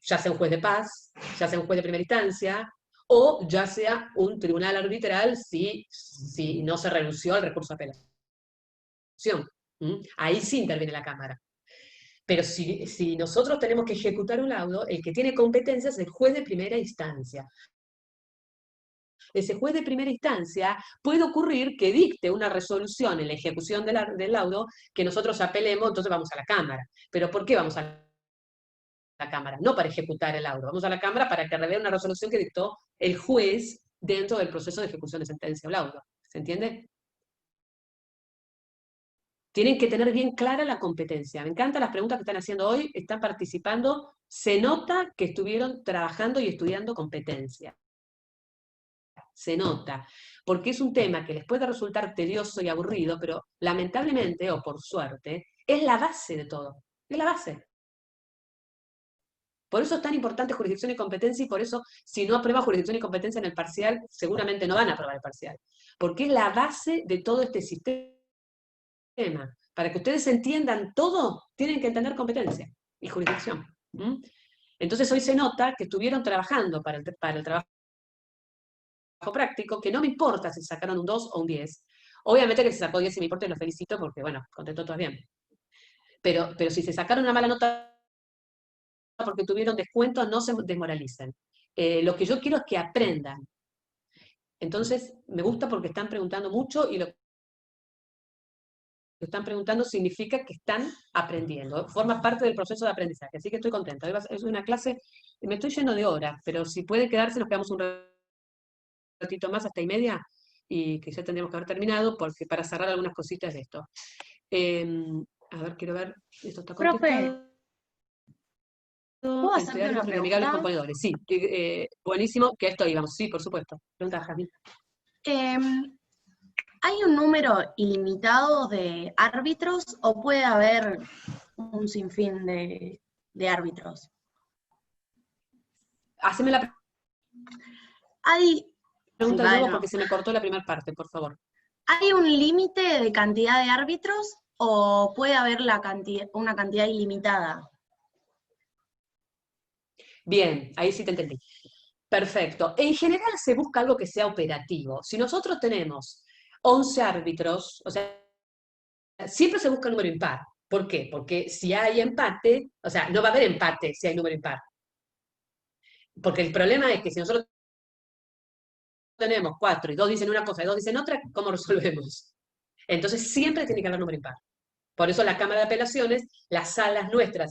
Ya sea un juez de paz, ya sea un juez de primera instancia, o ya sea un tribunal arbitral si no se renunció al recurso de apelación. Ahí sí interviene la Cámara. Pero si nosotros tenemos que ejecutar un laudo, el que tiene competencia es el juez de primera instancia. Ese juez de primera instancia puede ocurrir que dicte una resolución en la ejecución del laudo que nosotros apelemos, entonces vamos a la Cámara. ¿Pero por qué vamos a la Cámara? No para ejecutar el laudo, vamos a la Cámara para que revele una resolución que dictó el juez dentro del proceso de ejecución de sentencia o laudo. ¿Se entiende? Tienen que tener bien clara la competencia. Me encantan las preguntas que están haciendo hoy, están participando, se nota que estuvieron trabajando y estudiando competencia. se nota, porque es un tema que les puede resultar tedioso y aburrido, pero lamentablemente, o por suerte, es la base de todo, es la base. Por eso es tan importante jurisdicción y competencia, y por eso, si no aprueba jurisdicción y competencia en el parcial, seguramente no van a aprobar el parcial. Porque es la base de todo este sistema. Para que ustedes entiendan todo, tienen que entender competencia y jurisdicción. Entonces hoy se nota que estuvieron trabajando para el trabajo práctico, que no me importa si sacaron un 2 o un 10. Obviamente que si sacó 10 y me importa y los felicito porque, bueno, contestó todas bien. Pero si se sacaron una mala nota porque tuvieron descuento, no se desmoralicen. Lo que yo quiero es que aprendan. Entonces, me gusta porque están preguntando mucho y lo que están preguntando significa que están aprendiendo. Forma parte del proceso de aprendizaje, así que estoy contenta. Es una clase, me estoy lleno de horas, pero si puede quedarse, nos quedamos un ratito más, hasta y media, y que ya tendríamos que haber terminado, porque para cerrar algunas cositas de esto. A ver, quiero ver, esto está contestado. ¿Puedo hacerte una Entre amigables pregunta? componedores, sí. Buenísimo, que esto íbamos. Sí, por supuesto. Pregunta, Jasmine. ¿Hay un número ilimitado de árbitros o puede haber un sinfín de árbitros? Haceme la ¿Hay, pregunta sí, de nuevo no. porque se me cortó la primera parte, por favor. ¿Hay un límite de cantidad de árbitros o puede haber una cantidad ilimitada? Bien, ahí sí te entendí. Perfecto. En general se busca algo que sea operativo. Si nosotros tenemos 11 árbitros, o sea, siempre se busca un número impar. ¿Por qué? Porque si hay empate, o sea, no va a haber empate si hay número impar. Porque el problema es que si nosotros tenemos 4 y 2 dicen una cosa y 2 dicen otra, ¿cómo resolvemos? Entonces siempre tiene que haber número impar. Por eso la Cámara de Apelaciones, las salas nuestras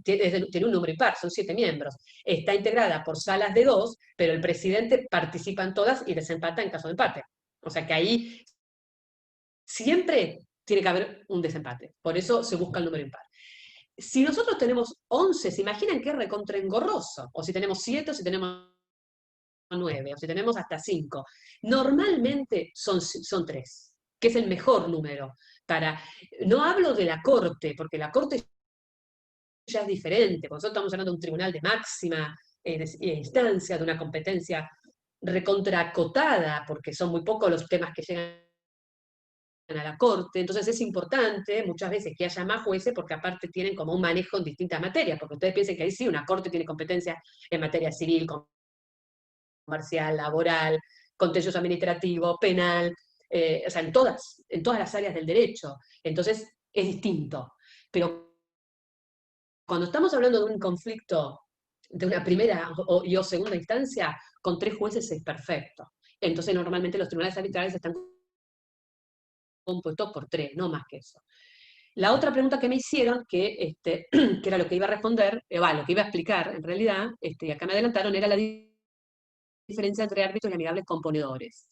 tiene un número impar, son 7 miembros. Está integrada por salas de 2, pero el presidente participa en todas y desempata en caso de empate. O sea que ahí siempre tiene que haber un desempate. Por eso se busca el número impar. Si nosotros tenemos 11, ¿se imaginan qué recontra engorroso? O si tenemos 7, o si tenemos 9, o si tenemos hasta 5. Normalmente son 3, que es el mejor número. No hablo de la Corte, porque la Corte ya es diferente, porque nosotros estamos hablando de un tribunal de máxima instancia, de una competencia recontraacotada, porque son muy pocos los temas que llegan a la Corte, entonces es importante muchas veces que haya más jueces, porque aparte tienen como un manejo en distintas materias, porque ustedes piensen que ahí sí una Corte tiene competencia en materia civil, comercial, laboral, contencioso administrativo, penal, o sea, en todas las áreas del derecho. Entonces es distinto. Pero cuando estamos hablando de un conflicto de una primera o segunda instancia, con 3 jueces es perfecto. Entonces normalmente los tribunales arbitrales están compuestos por 3, no más que eso. La otra pregunta que me hicieron, que era lo que iba a responder, lo que iba a explicar en realidad, y acá me adelantaron, era la diferencia entre árbitros y amigables componedores.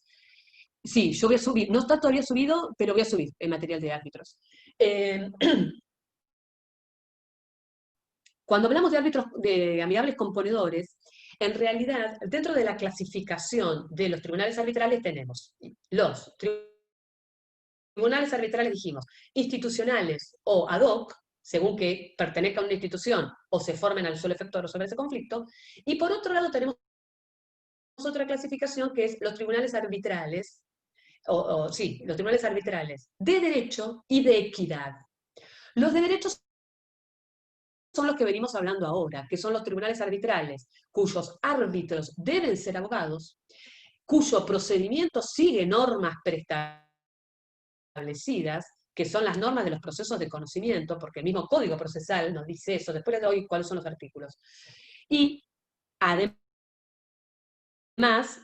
Sí, yo voy a subir, no está todavía subido, pero voy a subir el material de árbitros. Cuando hablamos de árbitros, de amigables componedores, en realidad, dentro de la clasificación de los tribunales arbitrales tenemos los tribunales arbitrales, dijimos, institucionales o ad hoc, según que pertenezca a una institución o se formen al solo efecto de resolver ese conflicto, y por otro lado tenemos otra clasificación que es los tribunales arbitrales, los tribunales arbitrales de derecho y de equidad. Los de derecho son los que venimos hablando ahora, que son los tribunales arbitrales, cuyos árbitros deben ser abogados, cuyo procedimiento sigue normas preestablecidas, que son las normas de los procesos de conocimiento, porque el mismo Código Procesal nos dice eso, después les doy cuáles son los artículos. Y además,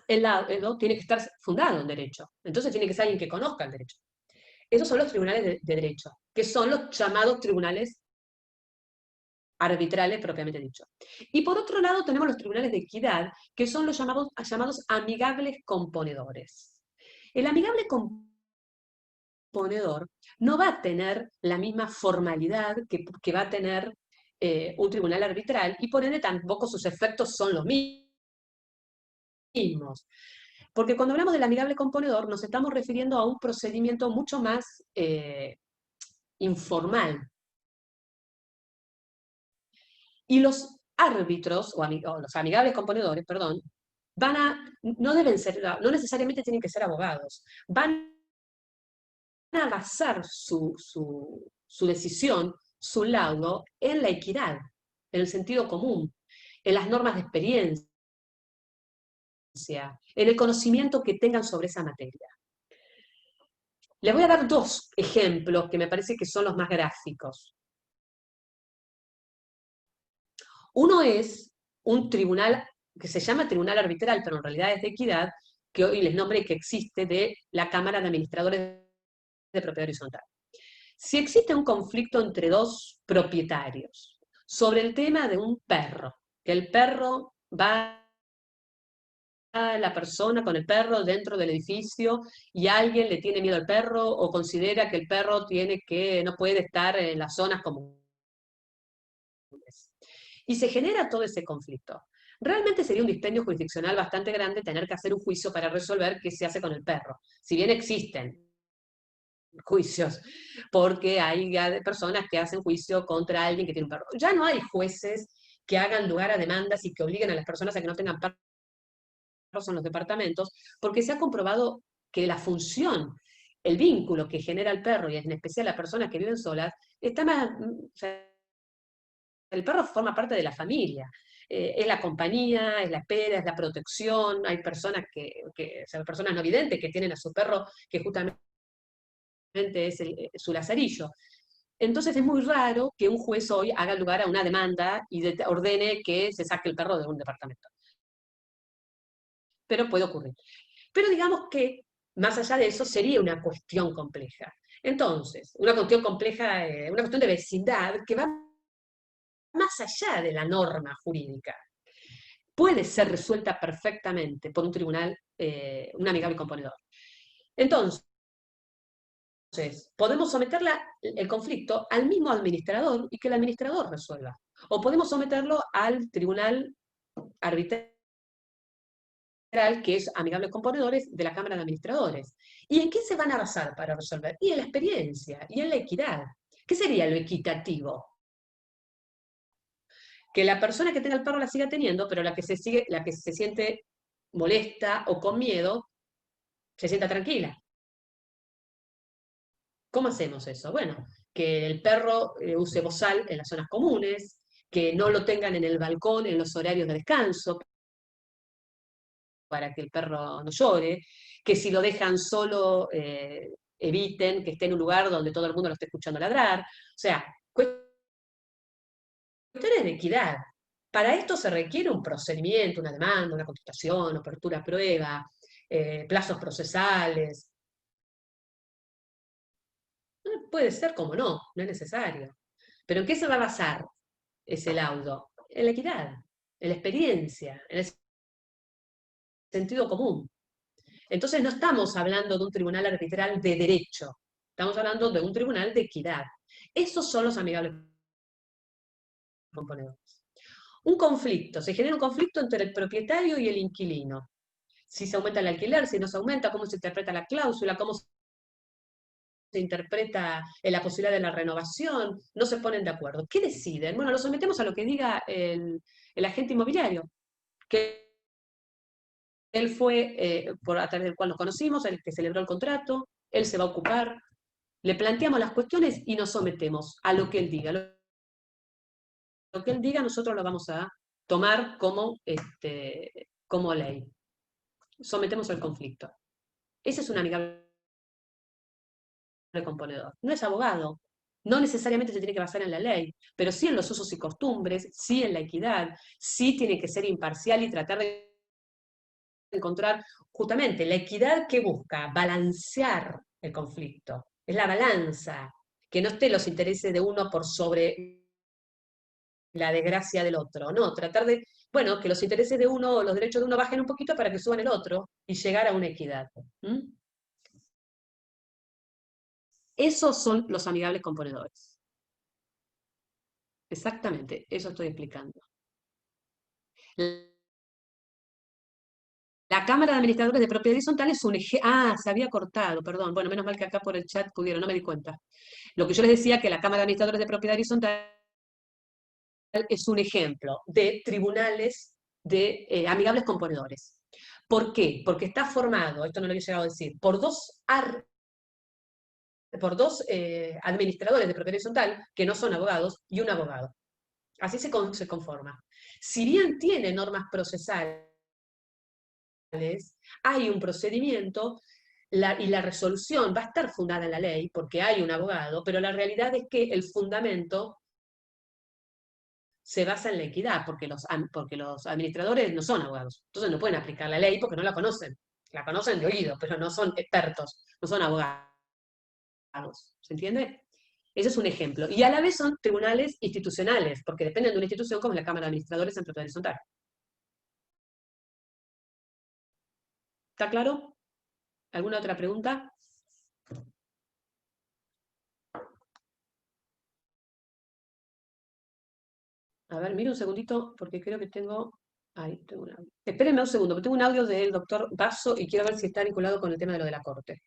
el lado tiene que estar fundado en derecho, entonces tiene que ser alguien que conozca el derecho. Esos son los tribunales de derecho, que son los llamados tribunales arbitrales propiamente dicho. Y por otro lado tenemos los tribunales de equidad, que son los llamados amigables componedores. El amigable componedor no va a tener la misma formalidad que va a tener un tribunal arbitral, y por ende tampoco sus efectos son los mismos. mismos. Porque cuando hablamos del amigable componedor nos estamos refiriendo a un procedimiento mucho más informal. Y los árbitros, o los amigables componedores, perdón, no deben ser, no necesariamente tienen que ser abogados, van a basar su decisión, su laudo, en la equidad, en el sentido común, en las normas de experiencia, en el conocimiento que tengan sobre esa materia. Les voy a dar dos ejemplos que me parece que son los más gráficos. Uno es un tribunal que se llama tribunal arbitral, pero en realidad es de equidad, que hoy les nombré que existe, de la Cámara de Administradores de Propiedad Horizontal. Si existe un conflicto entre dos propietarios sobre el tema de un perro, que el perro va a la persona con el perro dentro del edificio y alguien le tiene miedo al perro o considera que el perro no puede estar en las zonas comunes. Y se genera todo ese conflicto. Realmente sería un dispendio jurisdiccional bastante grande tener que hacer un juicio para resolver qué se hace con el perro. Si bien existen juicios, porque hay personas que hacen juicio contra alguien que tiene un perro. Ya no hay jueces que hagan lugar a demandas y que obliguen a las personas a que no tengan perros en los departamentos, porque se ha comprobado que la función, el vínculo que genera el perro, y en especial las personas que viven solas, está más... O sea, el perro forma parte de la familia. Es la compañía, es la espera, es la protección. Hay personas o sea, personas no videntes que tienen a su perro que justamente es su lazarillo. Entonces es muy raro que un juez hoy haga lugar a una demanda y ordene que se saque el perro de un departamento. Pero puede ocurrir. Pero digamos que, más allá de eso, sería una cuestión compleja. Entonces, una cuestión compleja, una cuestión de vecindad que va más allá de la norma jurídica. Puede ser resuelta perfectamente por un tribunal, un amigable componedor. Entonces, podemos someter el conflicto al mismo administrador y que el administrador resuelva. O podemos someterlo al tribunal arbitral, que es amigable componedores de la Cámara de Administradores. ¿Y en qué se van a basar para resolver? Y en la experiencia, y en la equidad. ¿Qué sería lo equitativo? Que la persona que tenga el perro la siga teniendo, pero la que se siente molesta o con miedo, se sienta tranquila. ¿Cómo hacemos eso? Bueno, que el perro use bozal en las zonas comunes, que no lo tengan en el balcón en los horarios de descanso, para que el perro no llore, que si lo dejan solo, eviten que esté en un lugar donde todo el mundo lo esté escuchando ladrar. O sea, cuestiones de equidad. Para esto se requiere un procedimiento, una demanda, una contestación, apertura a prueba, plazos procesales. Puede ser como no es necesario. Pero ¿en qué se va a basar ese laudo? En la equidad, en la experiencia, en el sentido común. Entonces no estamos hablando de un tribunal arbitral de derecho, estamos hablando de un tribunal de equidad. Esos son los amigables componedores. Un conflicto, se genera un conflicto entre el propietario y el inquilino. Si se aumenta el alquiler, si no se aumenta, cómo se interpreta la cláusula, cómo se interpreta la posibilidad de la renovación, no se ponen de acuerdo. ¿Qué deciden? Bueno, lo sometemos a lo que diga el agente inmobiliario, que él fue, a través del cual nos conocimos, el que celebró el contrato, él se va a ocupar, le planteamos las cuestiones y nos sometemos a lo que él diga. Lo que él diga nosotros lo vamos a tomar como ley. Sometemos al conflicto. Ese es un amigable componedor. No es abogado, no necesariamente se tiene que basar en la ley, pero sí en los usos y costumbres, sí en la equidad, sí tiene que ser imparcial y tratar de encontrar justamente la equidad que busca balancear el conflicto. Es la balanza, que no esté los intereses de uno por sobre la desgracia del otro, no, tratar de, bueno, que los intereses de uno o los derechos de uno bajen un poquito para que suban el otro y llegar a una equidad. Esos son los amigables componedores. Exactamente, eso estoy explicando. La Cámara de Administradores de Propiedad Horizontal es un ejemplo. Ah, se había cortado, perdón. Bueno, menos mal que acá por el chat pudieron, no me di cuenta. Lo que yo les decía que la Cámara de Administradores de Propiedad Horizontal es un ejemplo de tribunales de amigables componedores. ¿Por qué? Porque está formado, esto no lo había llegado a decir, por dos administradores de propiedad horizontal que no son abogados y un abogado. Así se conforma. Si bien tiene normas procesales, hay un procedimiento y la resolución va a estar fundada en la ley porque hay un abogado, pero la realidad es que el fundamento se basa en la equidad, porque los administradores no son abogados. Entonces no pueden aplicar la ley porque no la conocen. La conocen de oído, pero no son expertos, no son abogados. ¿Se entiende? Ese es un ejemplo. Y a la vez son tribunales institucionales, porque dependen de una institución como la Cámara de Administradores en propiedad horizontal. ¿Está claro? ¿Alguna otra pregunta? A ver, mira un segundito, porque creo que tengo... Ahí, tengo un audio. Espérenme un segundo, porque tengo un audio del doctor Basso y quiero ver si está vinculado con el tema de lo de la Corte.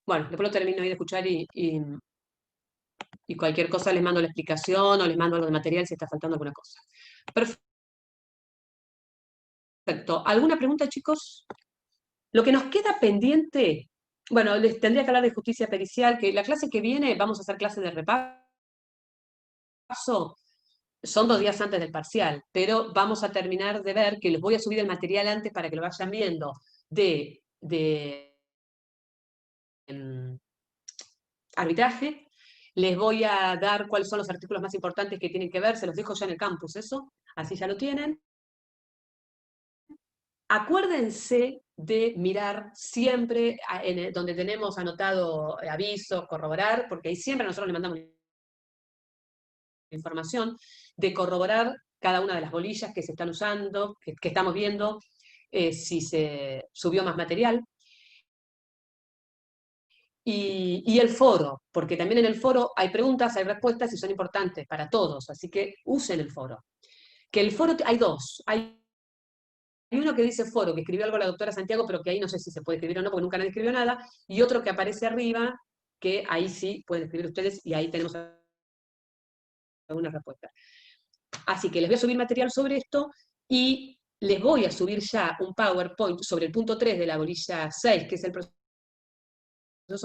Bueno, después lo termino ahí de escuchar y cualquier cosa les mando la explicación o les mando algo de material si está faltando alguna cosa. Perfecto. ¿Alguna pregunta, chicos? Lo que nos queda pendiente, bueno, les tendría que hablar de justicia pericial, que la clase que viene vamos a hacer clase de repaso. Son 2 días antes del parcial, pero vamos a terminar de ver, que les voy a subir el material antes para que lo vayan viendo, de arbitraje. Les voy a dar cuáles son los artículos más importantes que tienen que ver, se los dejo ya en el campus, eso, así ya lo tienen. Acuérdense de mirar siempre donde tenemos anotado avisos, corroborar, porque ahí siempre nosotros le mandamos información, de corroborar cada una de las bolillas que se están usando, que estamos viendo, si se subió más material. Y el foro, porque también en el foro hay preguntas, hay respuestas y son importantes para todos, así que usen el foro. Que el foro, hay dos, hay uno que dice foro, que escribió algo la doctora Santiago, pero que ahí no sé si se puede escribir o no, porque nunca nadie escribió nada, y otro que aparece arriba, que ahí sí pueden escribir ustedes, y ahí tenemos algunas respuestas. Así que les voy a subir material sobre esto, y les voy a subir ya un PowerPoint sobre el punto 3 de la bolilla 6, que es el proceso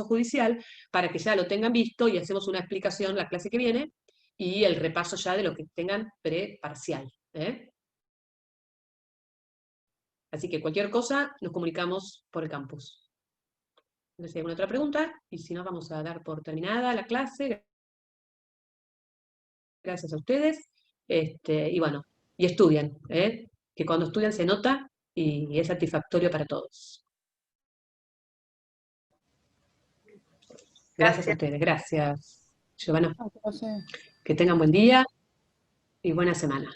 judicial, para que ya lo tengan visto, y hacemos una explicación la clase que viene, y el repaso ya de lo que tengan preparcial. Así que cualquier cosa, nos comunicamos por el campus. No sé si hay alguna otra pregunta, y si no, vamos a dar por terminada la clase. Gracias a ustedes. Y bueno, y estudien, que cuando estudian se nota y es satisfactorio para todos. Gracias a ustedes, gracias, Giovanna. Que tengan buen día y buena semana.